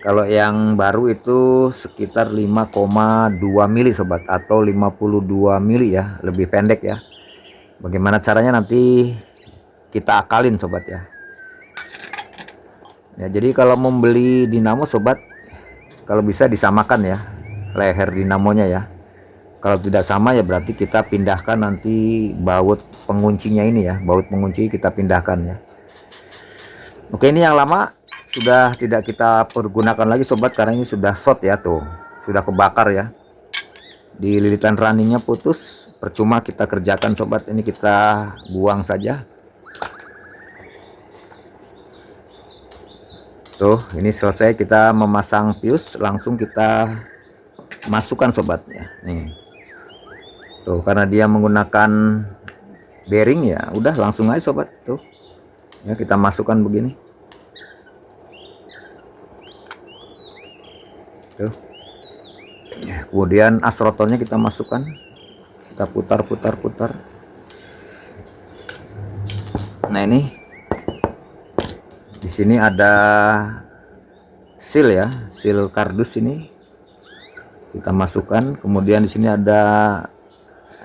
Kalau yang baru itu sekitar 5,2 mili sobat, atau 52 mili ya, lebih pendek ya. Bagaimana caranya nanti kita akalin sobat ya. Ya, jadi kalau membeli dinamo sobat, kalau bisa disamakan ya leher dinamonya ya. Kalau tidak sama ya berarti kita pindahkan nanti baut penguncinya ini ya, baut pengunci kita pindahkan ya. Oke, ini yang lama sudah tidak kita pergunakan lagi sobat, karena ini sudah short ya, tuh sudah kebakar ya. Di lilitan runningnya putus, percuma kita kerjakan sobat, ini kita buang saja. Tuh, ini selesai kita memasang fuse, langsung kita masukkan sobat ya. Nih. Tuh, karena dia menggunakan bearing ya, udah langsung aja sobat. Tuh. Ya, kita masukkan begini. Tuh. Ya, kemudian as rotornya kita masukkan. Kita putar. Nah, ini di sini ada seal ya, seal kardus ini kita masukkan. Kemudian di sini ada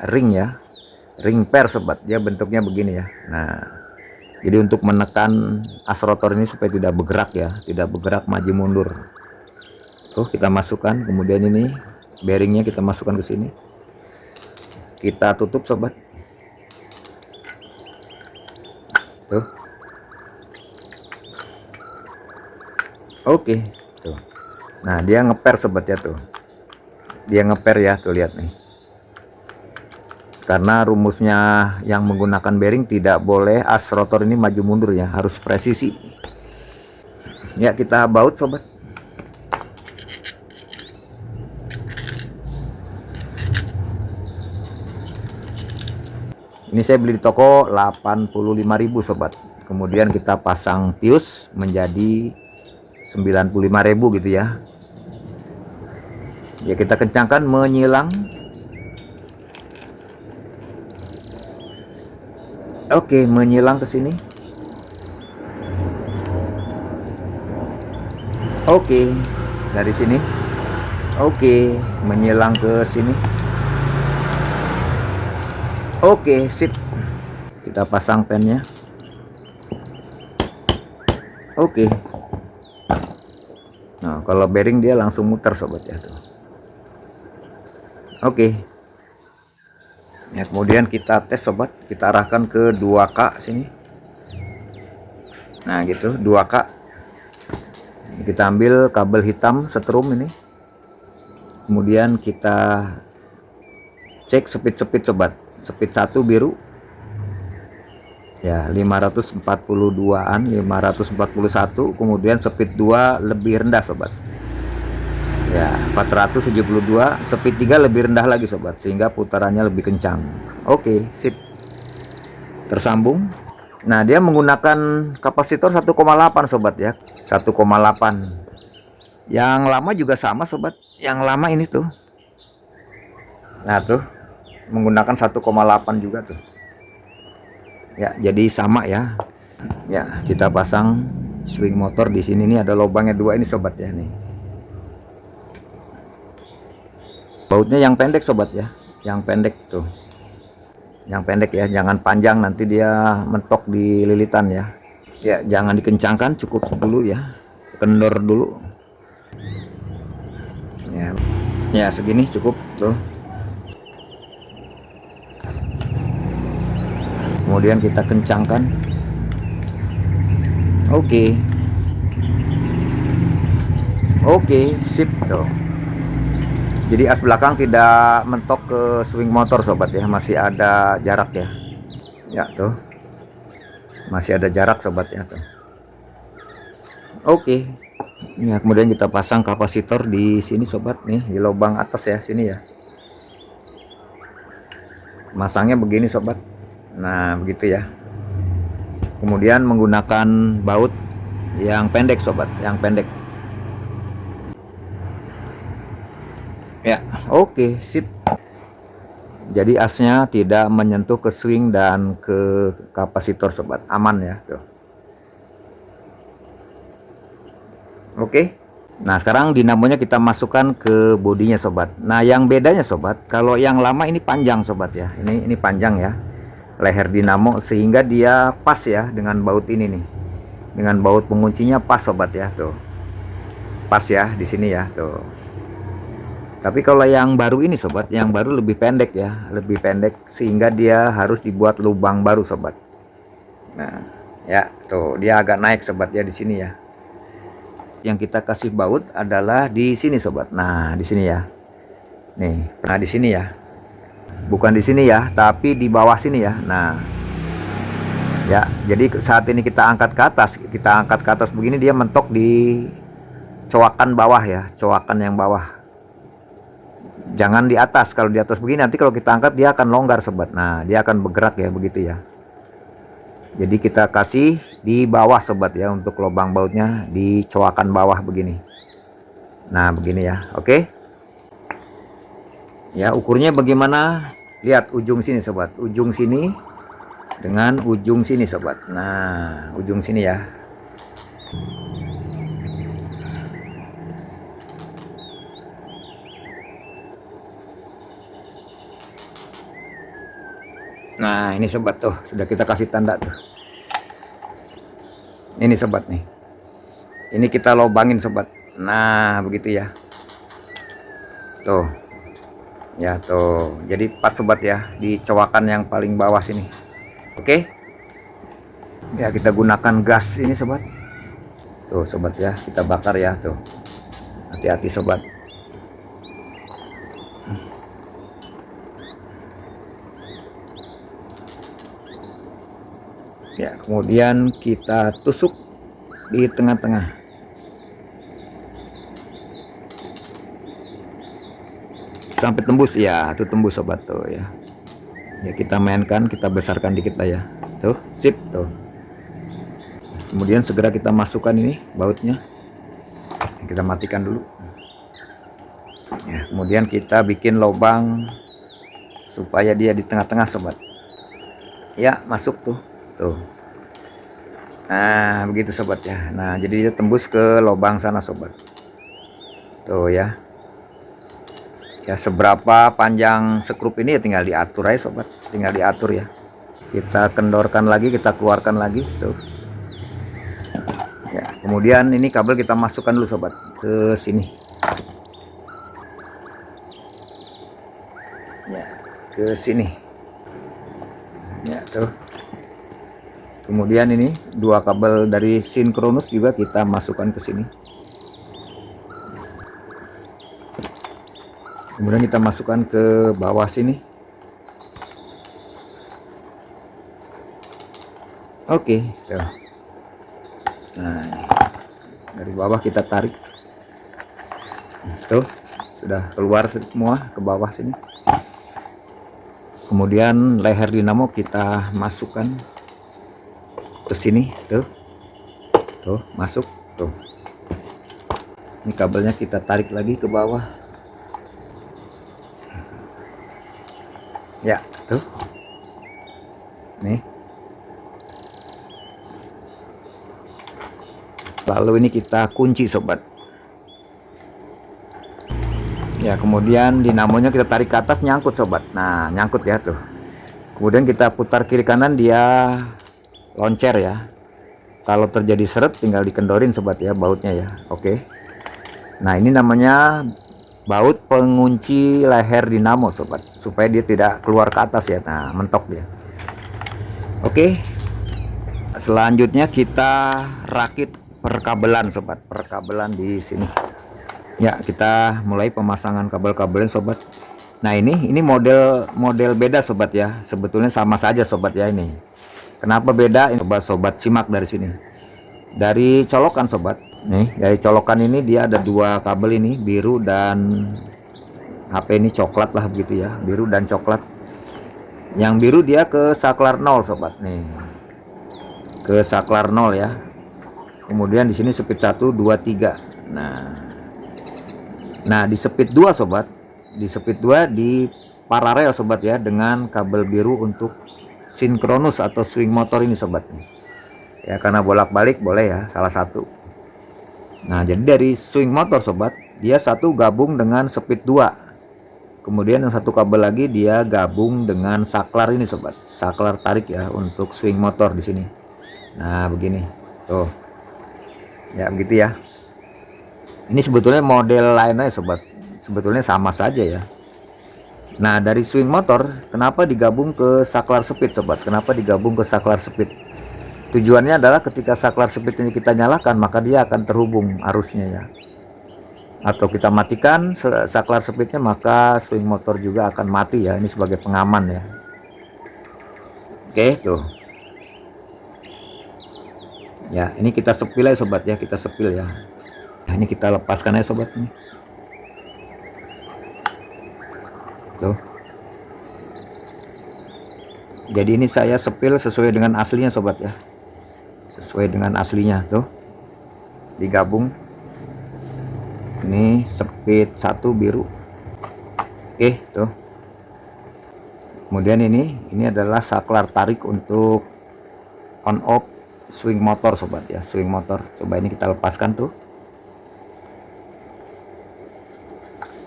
ring ya, ring per sobat, dia bentuknya begini ya. Nah, jadi untuk menekan as rotor ini supaya tidak bergerak ya, tidak bergerak maju mundur. Tuh, kita masukkan. Kemudian ini bearingnya kita masukkan ke sini, kita tutup sobat. Tuh. Oke, tuh. Nah, dia ngeper sobat ya, tuh. Dia ngeper ya, tuh lihat nih. Karena rumusnya yang menggunakan bearing tidak boleh as rotor ini maju mundur ya, harus presisi. Ya, kita baut sobat. Ini saya beli di toko 85.000 sobat. Kemudian kita pasang fuse menjadi 95.000 gitu ya. Ya, kita kencangkan menyilang. Oke, menyilang ke sini. Oke, dari sini. Oke, menyilang ke sini. Oke, sip. Kita pasang pennya. Oke. Nah, kalau bearing dia langsung muter sobat ya, tuh. Oke. Ya, kemudian kita tes sobat, kita arahkan ke 2K sini. Nah, gitu, 2K. Kita ambil kabel hitam setrum ini. Kemudian kita cek speed sobat. Speed 1 biru. Ya, 542-an, 541. Kemudian speed 2 lebih rendah sobat. Ya, 472. Speed 3 lebih rendah lagi sobat, sehingga putarannya lebih kencang. Oke, sip. Tersambung. Nah, dia menggunakan kapasitor 1,8 sobat ya, 1,8. Yang lama juga sama sobat, yang lama ini tuh. Nah, tuh menggunakan 1,8 juga tuh. Ya, jadi sama ya. Ya, kita pasang swing motor di sini nih, ada lubangnya 2 ini sobat ya nih. Bautnya yang pendek sobat ya, yang pendek tuh. Yang pendek ya, jangan panjang, nanti dia mentok di lilitan ya. Ya, jangan dikencangkan, cukup dulu ya. Kendor dulu. Ya. Ya, segini cukup tuh. Kemudian kita kencangkan. Oke. Oke, sip tuh. Jadi as belakang tidak mentok ke swing motor sobat ya, masih ada jarak ya. Ya, tuh. Masih ada jarak sobat ya, tuh. Oke. Ya, kemudian kita pasang kapasitor di sini sobat nih, di lubang atas ya, sini ya. Masangnya begini sobat. Nah, begitu ya. Kemudian menggunakan baut yang pendek sobat, yang pendek. Ya, oke, sip. Jadi asnya tidak menyentuh ke swing dan ke kapasitor sobat, aman ya tuh. Oke. Nah, sekarang dinamonya kita masukkan ke bodinya sobat. Nah, yang bedanya sobat, kalau yang lama ini panjang sobat ya. Ini panjang ya leher dinamo, sehingga dia pas ya dengan baut ini nih. dengan baut penguncinya pas sobat ya, tuh pas ya di sini ya tuh. Tapi kalau yang baru ini sobat, yang baru lebih pendek ya, lebih pendek sehingga dia harus dibuat lubang baru sobat. Nah ya tuh dia agak naik sobat ya di sini ya. Yang kita kasih baut adalah di sini sobat. Nah di sini ya, nih pernah di sini ya, bukan di sini ya, tapi di bawah sini ya. Nah ya, jadi saat ini kita angkat ke atas begini, dia mentok di coakan bawah ya, coakan yang bawah. Jangan di atas. Kalau di atas begini nanti kalau kita angkat dia akan longgar sobat. Nah dia akan bergerak ya, begitu ya. Jadi kita kasih di bawah sobat ya, untuk lubang bautnya di coakan bawah begini. Nah begini ya, oke ya. Ukurnya bagaimana, lihat ujung sini sobat, ujung sini dengan ujung sini sobat. Nah ujung sini ya. Nah ini sobat tuh, sudah kita kasih tanda tuh. Ini sobat nih, ini kita lobangin sobat. Nah begitu ya, tuh ya tuh. Jadi pas sobat ya, di coakan yang paling bawah sini. Oke ya, kita gunakan gas ini sobat. Tuh sobat ya, kita bakar ya tuh. Hati-hati sobat. Ya, kemudian kita tusuk di tengah-tengah. Sampai tembus ya, tuh tembus sobat tuh ya. Ya kita mainkan, kita besarkan dikit lah ya. Tuh, sip tuh. Kemudian segera kita masukkan ini bautnya. Kita matikan dulu. Ya, kemudian kita bikin lubang supaya dia di tengah-tengah sobat. Ya, masuk tuh. Tuh. Nah begitu sobat ya. Nah jadi dia tembus ke lubang sana sobat. Tuh ya. Ya seberapa panjang skrup ini ya tinggal diatur aja sobat. Tinggal diatur ya. Kita kendorkan lagi, kita keluarkan lagi. Tuh. Ya kemudian ini kabel kita masukkan dulu sobat ke sini. Ya ke sini. Ya tuh. Kemudian ini dua kabel dari sinkronus juga kita masukkan ke sini. Kemudian kita masukkan ke bawah sini. Oke, tuh. Nah, dari bawah kita tarik. Tuh, sudah keluar semua ke bawah sini. Kemudian leher dinamo kita masukkan ke sini tuh, masuk tuh. Ini kabelnya kita tarik lagi ke bawah ya tuh. Nih lalu ini kita kunci sobat ya. Kemudian dinamonya kita tarik ke atas, nyangkut sobat. Nah nyangkut ya tuh. Kemudian kita putar kiri kanan, dia loncer ya. Kalau terjadi seret tinggal dikendorin sobat ya bautnya ya. Oke. Nah ini namanya baut pengunci leher dinamo sobat, supaya dia tidak keluar ke atas ya. Nah mentok dia. Oke. Selanjutnya kita rakit perkabelan sobat, perkabelan di sini. Ya kita mulai pemasangan kabel-kabelnya sobat. Nah ini model beda sobat ya. Sebetulnya sama saja sobat ya ini. Kenapa beda? Coba sobat simak dari sini. Dari colokan sobat. Nih, dari colokan ini dia ada dua kabel ini, biru dan HP ini coklat lah begitu ya. Biru dan coklat. Yang biru dia ke saklar 0 sobat nih. Ke saklar 0 ya. Kemudian di sini speed 1 2 3. Nah, di speed 2 sobat. Di speed 2 di paralel sobat ya, dengan kabel biru untuk sinkronus atau swing motor ini sobat ya, karena bolak-balik boleh ya salah satu. Nah jadi dari swing motor sobat, dia satu gabung dengan speed 2, kemudian yang satu kabel lagi dia gabung dengan saklar ini sobat, saklar tarik ya untuk swing motor di sini. Nah begini tuh. Ya begitu ya. Ini sebetulnya model lainnya sobat, sebetulnya sama saja ya. Nah dari swing motor kenapa digabung ke saklar speed sobat, kenapa digabung ke saklar speed? Tujuannya adalah ketika saklar speed ini kita nyalakan, maka dia akan terhubung arusnya ya. Atau kita matikan saklar speednya, maka swing motor juga akan mati ya. Ini sebagai pengaman ya. Oke tuh ya, ini kita sepil ya sobat ya, kita sepil ya. Nah, ini kita lepaskan ya sobat nih. Tuh. Jadi ini saya sepil sesuai dengan aslinya sobat ya. Sesuai dengan aslinya tuh. Digabung. Ini speed 1 biru. Oke, tuh. Kemudian ini adalah saklar tarik untuk on off swing motor sobat ya, swing motor. Coba ini kita lepaskan tuh.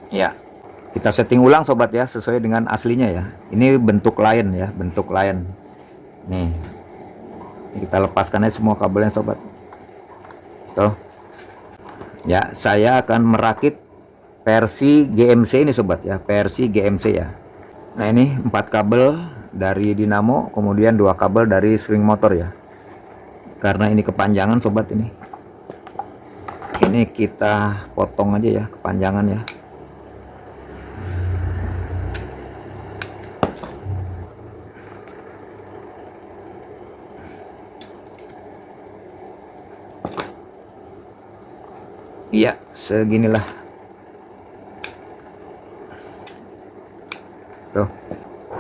Ya. Kita setting ulang sobat ya, sesuai dengan aslinya ya. Ini bentuk lain ya, bentuk lain. Nih. Ini kita lepaskan aja semua kabelnya sobat. Tuh. Ya, saya akan merakit versi GMC ini sobat ya, versi GMC ya. Nah, ini 4 kabel dari dinamo, kemudian 2 kabel dari swing motor ya. Karena ini kepanjangan sobat ini. Ini kita potong aja ya, kepanjangan ya. Iya, seginilah. Tuh.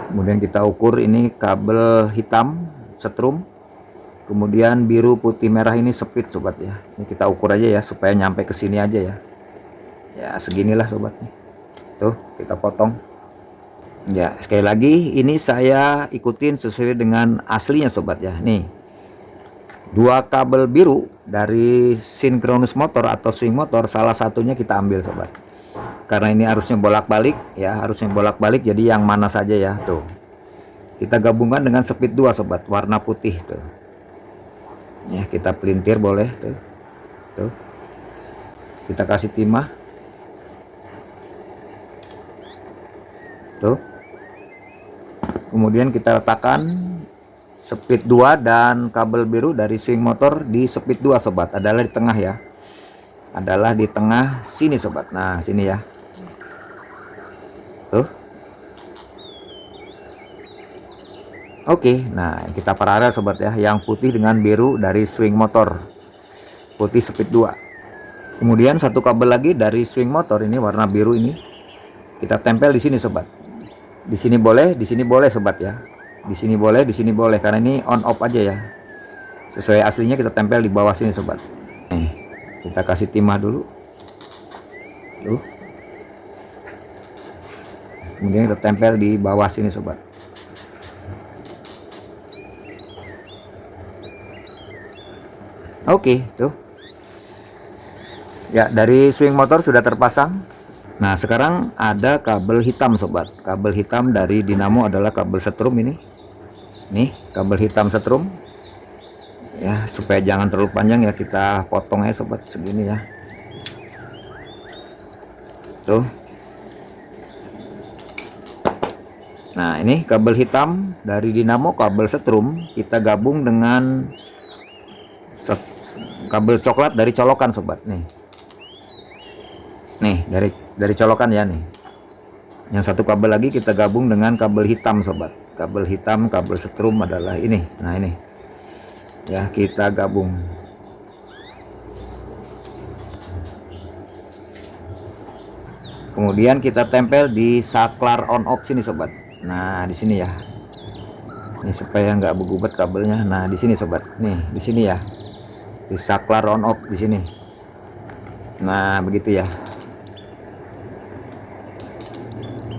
Kemudian kita ukur ini kabel hitam setrum. Kemudian biru, putih, merah ini speed sobat ya. Ini kita ukur aja ya supaya nyampe ke sini aja ya. Ya, seginilah sobat nih. Tuh, kita potong. Ya, sekali lagi ini saya ikutin sesuai dengan aslinya sobat ya. Nih. 2 kabel biru dari sinkronus motor atau swing motor, salah satunya kita ambil sobat. Karena ini arusnya bolak-balik ya, arusnya bolak-balik, jadi yang mana saja ya. Tuh. Kita gabungkan dengan speed 2 sobat, warna putih tuh. Ya, kita pelintir boleh tuh. Tuh. Kita kasih timah. Tuh. Kemudian kita letakkan speed 2 dan kabel biru dari swing motor di speed 2 sobat, adalah di tengah ya. Adalah di tengah sini sobat. Nah, sini ya. Tuh. Oke, nah kita paralel sobat ya, yang putih dengan biru dari swing motor. Putih speed 2. Kemudian satu kabel lagi dari swing motor ini warna biru ini. Kita tempel di sini sobat. Di sini boleh sobat ya. Di sini boleh karena ini on off aja ya. Sesuai aslinya kita tempel di bawah sini sobat. Nih, kita kasih timah dulu. Tuh. Kemudian kita tempel di bawah sini sobat. Oke, tuh. Ya, dari swing motor sudah terpasang. Nah, sekarang ada kabel hitam sobat. Kabel hitam dari dinamo adalah kabel setrum ini. Nih, kabel hitam setrum. Ya, supaya jangan terlalu panjang ya, kita potong aja sobat segini ya. Tuh. Nah, ini kabel hitam dari dinamo, kabel setrum, kita gabung dengan kabel coklat dari colokan sobat. Nih dari colokan ya nih. Yang satu kabel lagi kita gabung dengan kabel hitam sobat. Kabel hitam, kabel setrum adalah ini. Nah, ini ya, kita gabung. Kemudian kita tempel di saklar on off sini sobat. Nah, di sini ya. Ini supaya nggak bergubat kabelnya. Nah, di sini sobat. Nih, di sini ya. Di saklar on off di sini. Nah, begitu ya.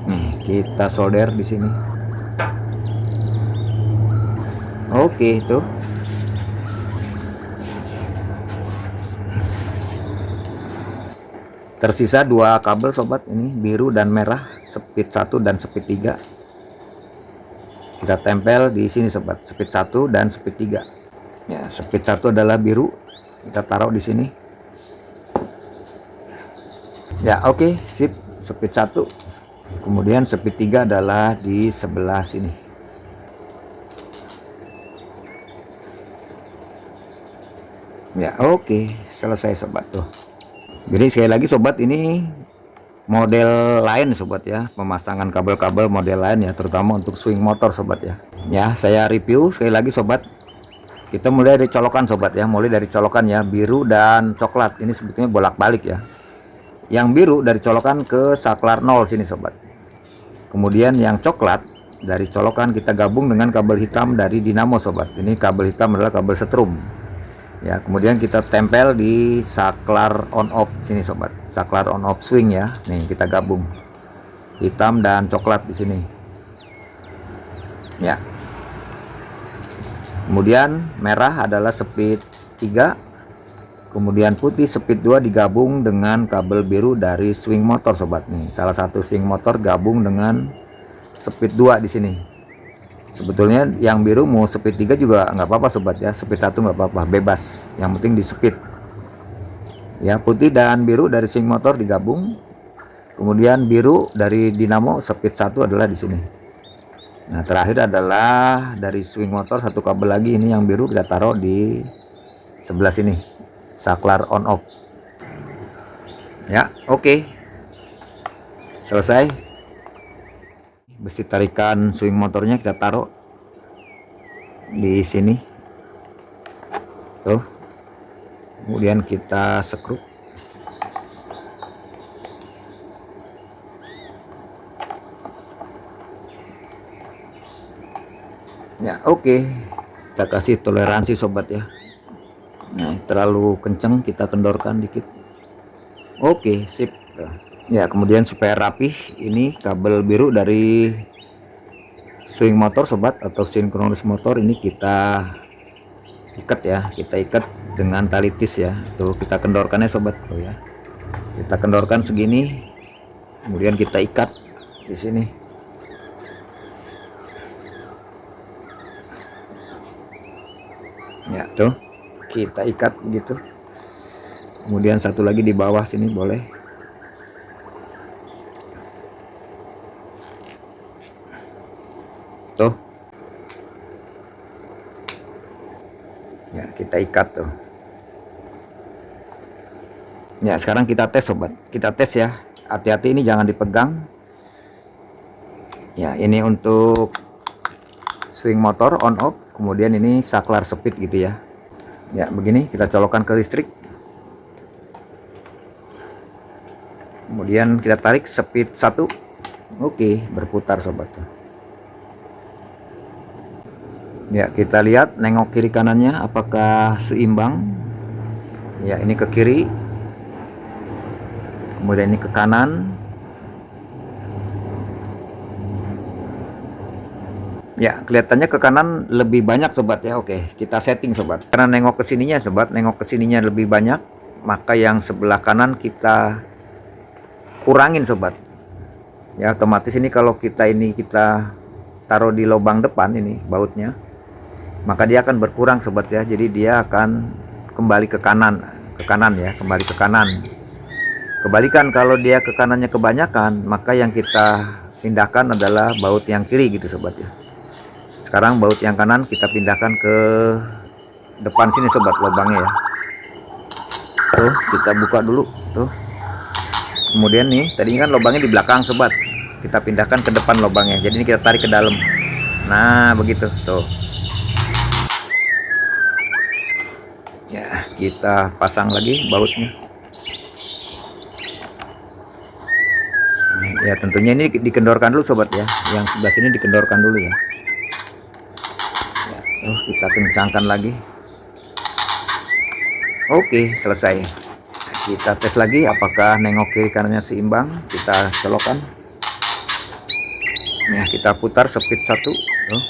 Nih, kita solder di sini. Oke, tuh. Tersisa 2 kabel sobat, ini biru dan merah, speed 1 dan speed 3. Kita tempel di sini sobat, speed 1 dan speed 3. Ya, speed 1 adalah biru. Kita taruh di sini. Ya, oke, sip. Speed 1. Kemudian speed 3 adalah di sebelah sini. Ya, oke, selesai sobat tuh. Jadi sekali lagi sobat, ini model lain sobat ya, pemasangan kabel-kabel model lain ya, terutama untuk swing motor sobat ya. Ya, saya review sekali lagi sobat. Kita mulai dari colokan sobat ya, mulai dari colokan ya, biru dan coklat. Ini sebetulnya bolak-balik ya. Yang biru dari colokan ke saklar 0 sini sobat. Kemudian yang coklat dari colokan kita gabung dengan kabel hitam dari dinamo sobat. Ini kabel hitam adalah kabel setrum. Ya, kemudian kita tempel di saklar on off sini sobat. Saklar on off swing ya. Nih, kita gabung. Hitam dan coklat di sini. Ya. Kemudian merah adalah speed 3. Kemudian putih speed 2 digabung dengan kabel biru dari swing motor sobat nih. Salah satu swing motor gabung dengan speed 2 di sini. Sebetulnya yang biru mau speed 3 juga nggak apa-apa sobat ya. Speed 1 nggak apa-apa, bebas. Yang penting di speed. Ya, putih dan biru dari swing motor digabung. Kemudian biru dari dinamo speed 1 adalah di sini. Nah, terakhir adalah dari swing motor satu kabel lagi, ini yang biru kita taruh di sebelah sini. Saklar on off. Ya, oke. Selesai. Besi tarikan swing motornya kita taruh di sini. Tuh. Kemudian kita skrup. Ya, oke. Kita kasih toleransi sobat ya. Nah, terlalu kenceng kita kendorkan dikit. Oke, sip. Ya, kemudian supaya rapih, ini kabel biru dari swing motor sobat atau sinkronis motor ini kita ikat ya. Kita ikat dengan tali tis ya. Tuh, kita kendorkannya sobat tuh ya. Kita kendorkan segini. Kemudian kita ikat di sini. Ya, tuh. Kita ikat gitu. Kemudian satu lagi di bawah sini boleh. Tuh. Ya, kita ikat tuh. Ya, sekarang kita tes sobat. Kita tes ya. Hati-hati, ini jangan dipegang. Ya, ini untuk swing motor on off. Kemudian ini saklar speed gitu ya. Ya, begini kita colokkan ke listrik. Kemudian kita tarik speed 1. Oke, berputar sobat. Ya, kita lihat nengok kiri kanannya apakah seimbang. Ya, ini ke kiri. Kemudian ini ke kanan. Ya, kelihatannya ke kanan lebih banyak sobat ya. Oke, kita setting sobat. Karena nengok ke sininya sobat, nengok ke sininya lebih banyak, maka yang sebelah kanan kita kurangin sobat. Ya, otomatis ini kalau kita taruh di lubang depan ini bautnya, maka dia akan berkurang sobat ya. Jadi dia akan kembali ke kanan ya, kembali ke kanan. Kebalikan, kalau dia ke kanannya kebanyakan, maka yang kita pindahkan adalah baut yang kiri gitu sobat ya. Sekarang baut yang kanan kita pindahkan ke depan sini sobat, lubangnya ya. Tuh, kita buka dulu tuh. Kemudian nih, tadi kan lubangnya di belakang sobat, kita pindahkan ke depan lubangnya. Jadi ini kita tarik ke dalam. Nah, begitu tuh. Ya, kita pasang lagi bautnya. Ya, tentunya ini dikendorkan dulu sobat ya. Yang sebelah sini dikendorkan dulu ya. Kita kencangkan lagi. Oke, selesai. Kita tes lagi apakah nengok kiri kanannya seimbang. Kita colokkan. Ya, kita putar speed 1. Tuh.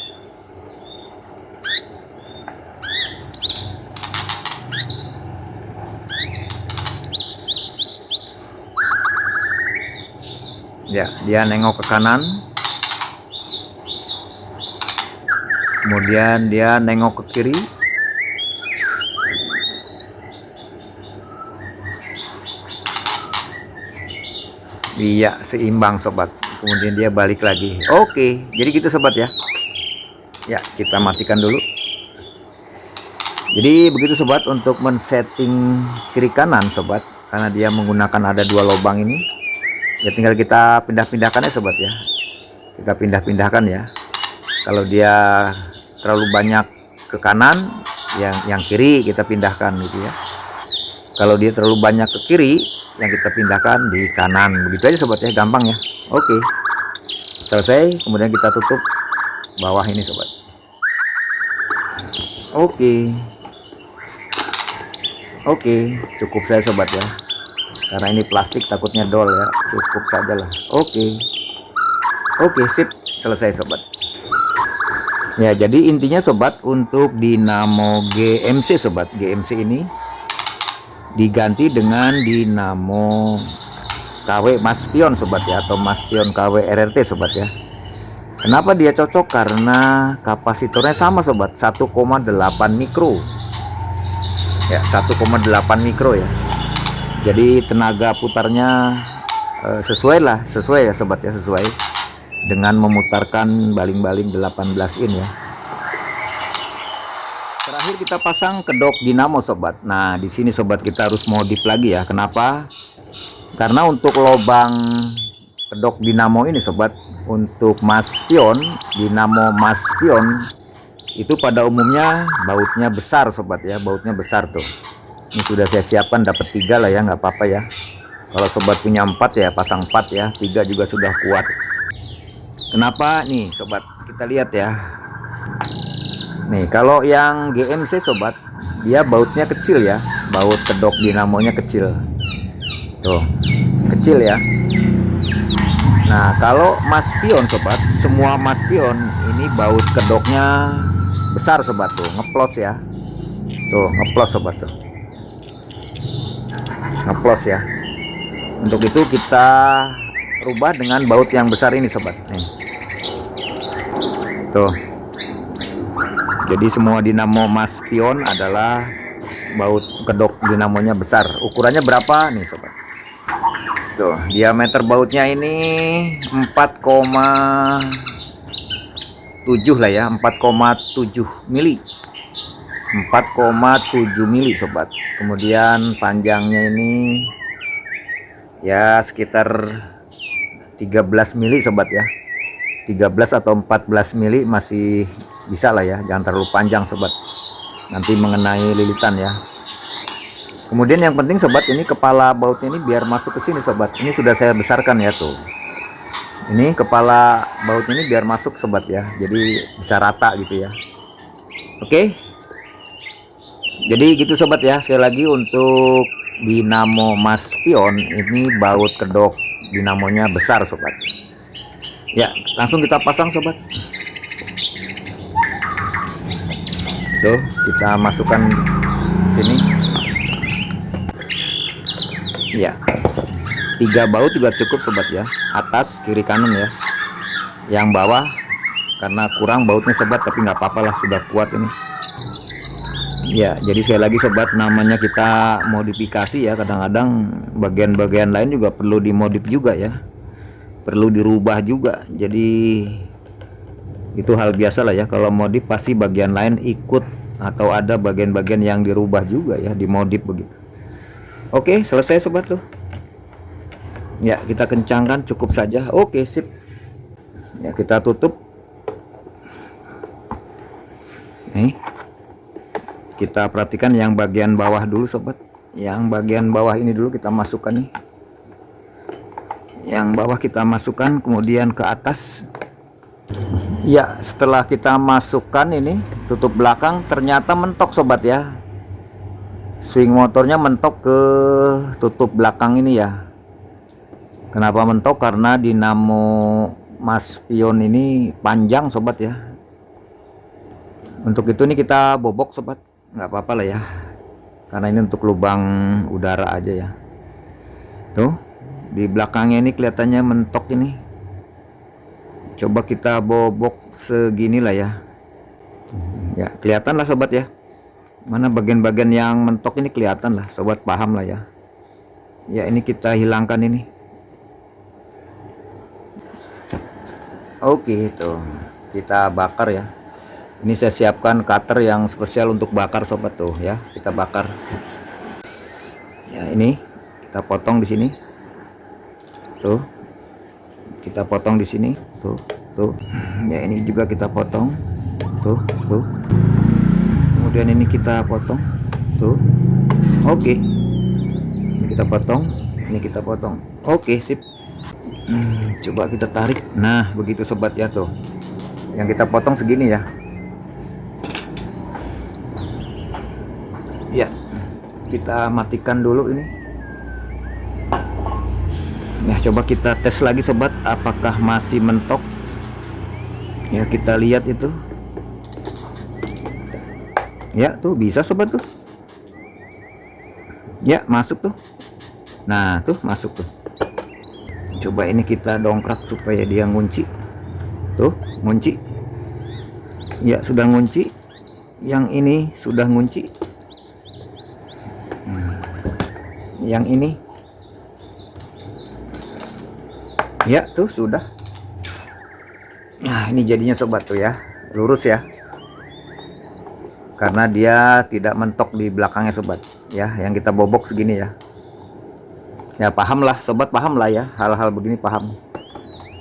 Ya, dia nengok ke kanan. Kemudian dia nengok ke kiri. Iya, seimbang sobat. Kemudian dia balik lagi. Oke, jadi gitu sobat ya. Ya, kita matikan dulu. Jadi begitu sobat untuk men-setting kiri kanan sobat. Karena dia menggunakan ada dua lubang ini. Ya tinggal kita pindah-pindahkan ya sobat ya. Kita pindah-pindahkan ya. Kalau dia terlalu banyak ke kanan, yang kiri kita pindahkan gitu ya. Kalau dia terlalu banyak ke kiri, yang kita pindahkan di kanan. Begitu aja sobat ya, gampang ya. Oke, selesai. Kemudian kita tutup bawah ini sobat. Oke, cukup saya sobat ya, karena ini plastik takutnya dol ya, cukup saja lah. Oke, sip, selesai sobat ya. Jadi intinya sobat, untuk dinamo GMC sobat, GMC ini diganti dengan dinamo KW Maspion sobat ya, atau Maspion KW RRT sobat ya. Kenapa dia cocok? Karena kapasitornya sama sobat, 1,8 mikro ya, 1,8 mikro ya. Jadi tenaga putarnya sesuai ya sobat ya, sesuai dengan memutarkan baling-baling 18 in ya. Terakhir kita pasang kedok dinamo sobat. Nah di sini sobat kita harus modif lagi ya. Kenapa? Karena untuk lubang kedok dinamo ini sobat, untuk Maspion, dinamo Maspion itu pada umumnya bautnya besar sobat ya, bautnya besar tuh. Ini sudah saya siapkan, dapat 3 lah ya, nggak apa-apa ya. Kalau sobat punya 4 ya pasang 4 ya, 3 juga sudah kuat. Kenapa nih sobat, kita lihat ya. Nih kalau yang GMC sobat, dia bautnya kecil ya, baut kedok dinamonya kecil tuh, kecil ya. Nah kalau Maspion sobat, semua Maspion ini baut kedoknya besar sobat tuh, ngeplos ya, tuh ngeplos sobat tuh, ngeplos ya. Untuk itu kita rubah dengan baut yang besar ini sobat nih. Tuh, jadi semua dinamo Maspion adalah baut kedok dinamonya besar. Ukurannya berapa nih sobat? Tuh, diameter bautnya ini 4,7 lah ya, 4,7 mili, 4,7 mili sobat. Kemudian panjangnya ini ya sekitar 13 mili sobat ya, 13 atau 14 mili masih bisa lah ya, jangan terlalu panjang sobat, nanti mengenai lilitan ya. Kemudian yang penting sobat, ini kepala bautnya ini biar masuk ke sini sobat. Ini sudah saya besarkan ya tuh. Ini kepala baut ini biar masuk sobat ya, jadi bisa rata gitu ya. Oke. Jadi gitu sobat ya. Sekali lagi untuk dinamo Maspion ini baut kedok dinamonya besar sobat. Ya, langsung kita pasang sobat. Tuh, kita masukkan di sini. Ya, 3 baut juga cukup sobat ya, atas kiri kanan ya. Yang bawah karena kurang bautnya sobat, tapi nggak apa-apa lah, sudah kuat ini ya. Jadi sekali lagi sobat, namanya kita modifikasi ya, kadang-kadang bagian-bagian lain juga perlu dimodif juga ya, perlu dirubah juga. Jadi itu hal biasa lah ya, kalau modif pasti bagian lain ikut, atau ada bagian-bagian yang dirubah juga ya, dimodif begitu. Oke, selesai sobat tuh ya, kita kencangkan cukup saja. Oke, sip ya, kita tutup nih. Kita perhatikan yang bagian bawah dulu sobat, yang bagian bawah ini dulu kita masukkan nih, yang bawah kita masukkan, kemudian ke atas ya. Setelah kita masukkan ini, tutup belakang, ternyata mentok sobat ya, swing motornya mentok ke tutup belakang ini ya. Kenapa mentok? Karena dinamo Maspion ini panjang sobat ya. Untuk itu nih kita bobok sobat, nggak apa-apa lah ya, karena ini untuk lubang udara aja ya. Tuh di belakangnya ini kelihatannya mentok ini. Coba kita bobok segini lah ya. Ya kelihatan lah sobat ya, mana bagian-bagian yang mentok ini kelihatan lah sobat, paham lah ya. Ya ini kita hilangkan ini. Oke, tuh kita bakar ya. Ini saya siapkan cutter yang spesial untuk bakar sobat tuh ya. Kita bakar. Ya, ini kita potong di sini. Tuh. Kita potong di sini. Tuh, tuh. Ya, ini juga kita potong. Tuh, tuh. Kemudian ini kita potong. Tuh. Oke. Ini kita potong, ini kita potong. Oke, sip. Coba kita tarik. Nah, begitu sobat ya tuh. Yang kita potong segini ya. Ya, kita matikan dulu ini. Ya, coba kita tes lagi sobat, apakah masih mentok. Ya, kita lihat itu. Ya, tuh bisa sobat tuh. Ya, masuk tuh. Nah, tuh masuk tuh. Coba ini kita dongkrak supaya dia ngunci. Tuh, ngunci. Ya, sudah ngunci. Yang ini sudah ngunci. Yang ini. Ya, tuh sudah. Nah, ini jadinya sobat tuh ya. Lurus ya. Karena dia tidak mentok di belakangnya sobat. Ya, yang kita bobok segini ya. Ya, paham lah sobat, paham lah ya. Hal-hal begini paham.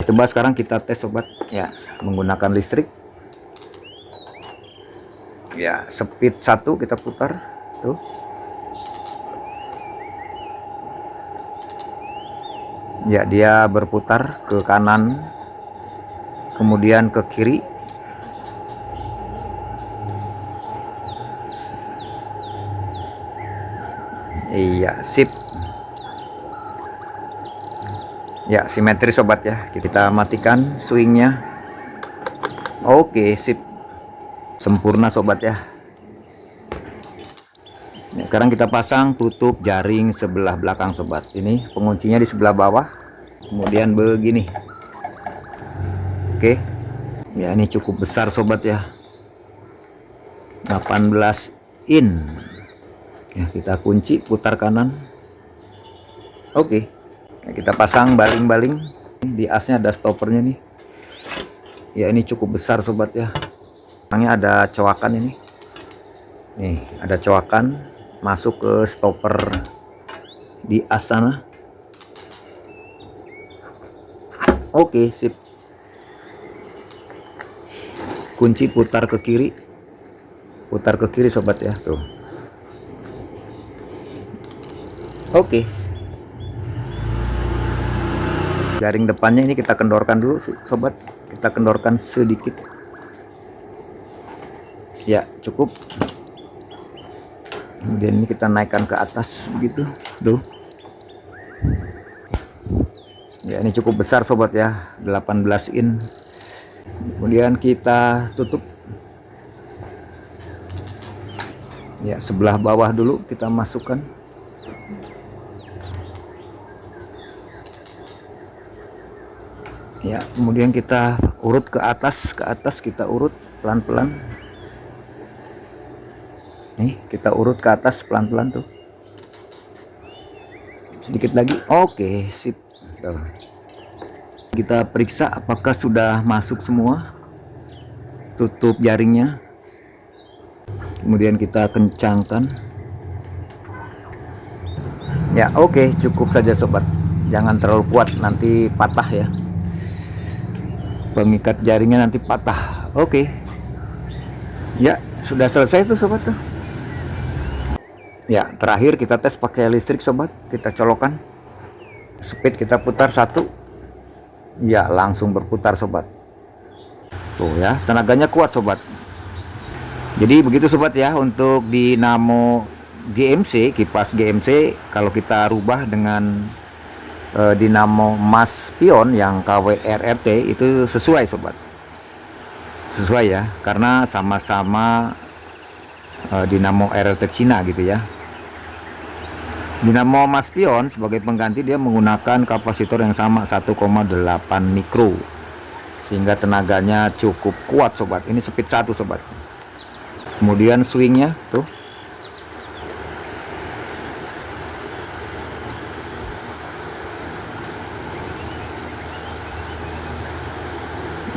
Coba sekarang kita tes sobat ya, menggunakan listrik. Ya, speed 1 kita putar tuh. Ya, dia berputar ke kanan, kemudian ke kiri. Iya, sip. Ya, simetris sobat ya. Kita matikan swingnya. Oke, sip. Sempurna sobat ya. Nah, sekarang kita pasang tutup jaring sebelah belakang sobat. Ini penguncinya di sebelah bawah. Kemudian begini. Oke. Ya, ini cukup besar sobat ya. 18 in. Ya, kita kunci, putar kanan. Oke. Nah, kita pasang baling-baling. Di asnya ada stoppernya nih. Ya, ini cukup besar sobat ya. Orangnya ada coakan ini. Nih, ada coakan masuk ke stopper di as sana. Oke, sip. Kunci putar ke kiri. Putar ke kiri sobat ya, tuh. Oke. Jaring depannya ini kita kendorkan dulu sobat. Kita kendorkan sedikit. Ya, cukup. Kemudian ini kita naikkan ke atas begitu. Tuh. Ya, ini cukup besar sobat ya, 18 in. Kemudian kita tutup. Ya, sebelah bawah dulu kita masukkan. Ya, kemudian kita urut ke atas kita urut pelan-pelan. Nih, kita urut ke atas pelan-pelan tuh. Sedikit lagi. Oke, sip. Tuh. Kita periksa apakah sudah masuk semua. Tutup jaringnya. Kemudian kita kencangkan. Ya, oke, cukup saja sobat. Jangan terlalu kuat, nanti patah ya. Pengikat jaringnya nanti patah. Oke. Ya, sudah selesai tuh sobat tuh. Ya, terakhir kita tes pakai listrik sobat. Kita colokan. Speed kita putar 1. Ya, langsung berputar sobat. Tuh ya, tenaganya kuat sobat. Jadi begitu sobat ya, untuk dinamo GMC, kipas GMC kalau kita rubah dengan dinamo Mas Pion yang KW RRT itu sesuai sobat, sesuai ya, karena sama-sama dinamo RRT Cina gitu ya. Dinamo Mas Pion sebagai pengganti dia menggunakan kapasitor yang sama 1,8 mikro, sehingga tenaganya cukup kuat sobat. Ini speed 1 sobat. Kemudian swingnya tuh.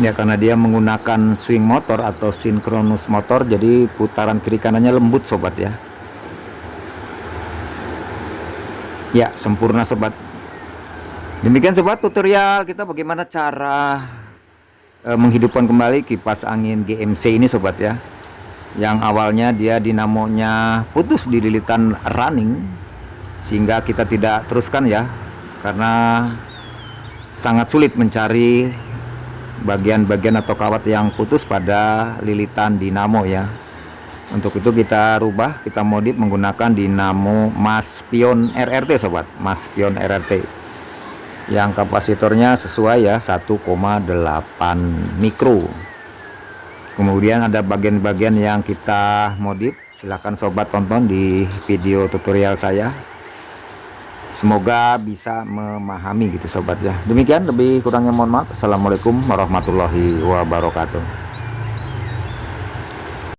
Ya, karena dia menggunakan swing motor atau sinkronus motor, jadi putaran kiri kanannya lembut sobat ya. Ya, sempurna sobat. Demikian sobat tutorial kita bagaimana cara menghidupkan kembali kipas angin GMC ini sobat ya. Yang awalnya dia dinamonya putus di lilitan running, sehingga kita tidak teruskan ya, karena sangat sulit mencari bagian-bagian atau kawat yang putus pada lilitan dinamo ya. Untuk itu kita rubah, kita modif menggunakan dinamo Maspion RRT sobat, Maspion RRT yang kapasitornya sesuai ya 1,8 mikro. Kemudian ada bagian-bagian yang kita modif, silahkan sobat tonton di video tutorial saya. Semoga bisa memahami gitu sobat ya. Demikian, lebih kurangnya mohon maaf. Assalamualaikum warahmatullahi wabarakatuh.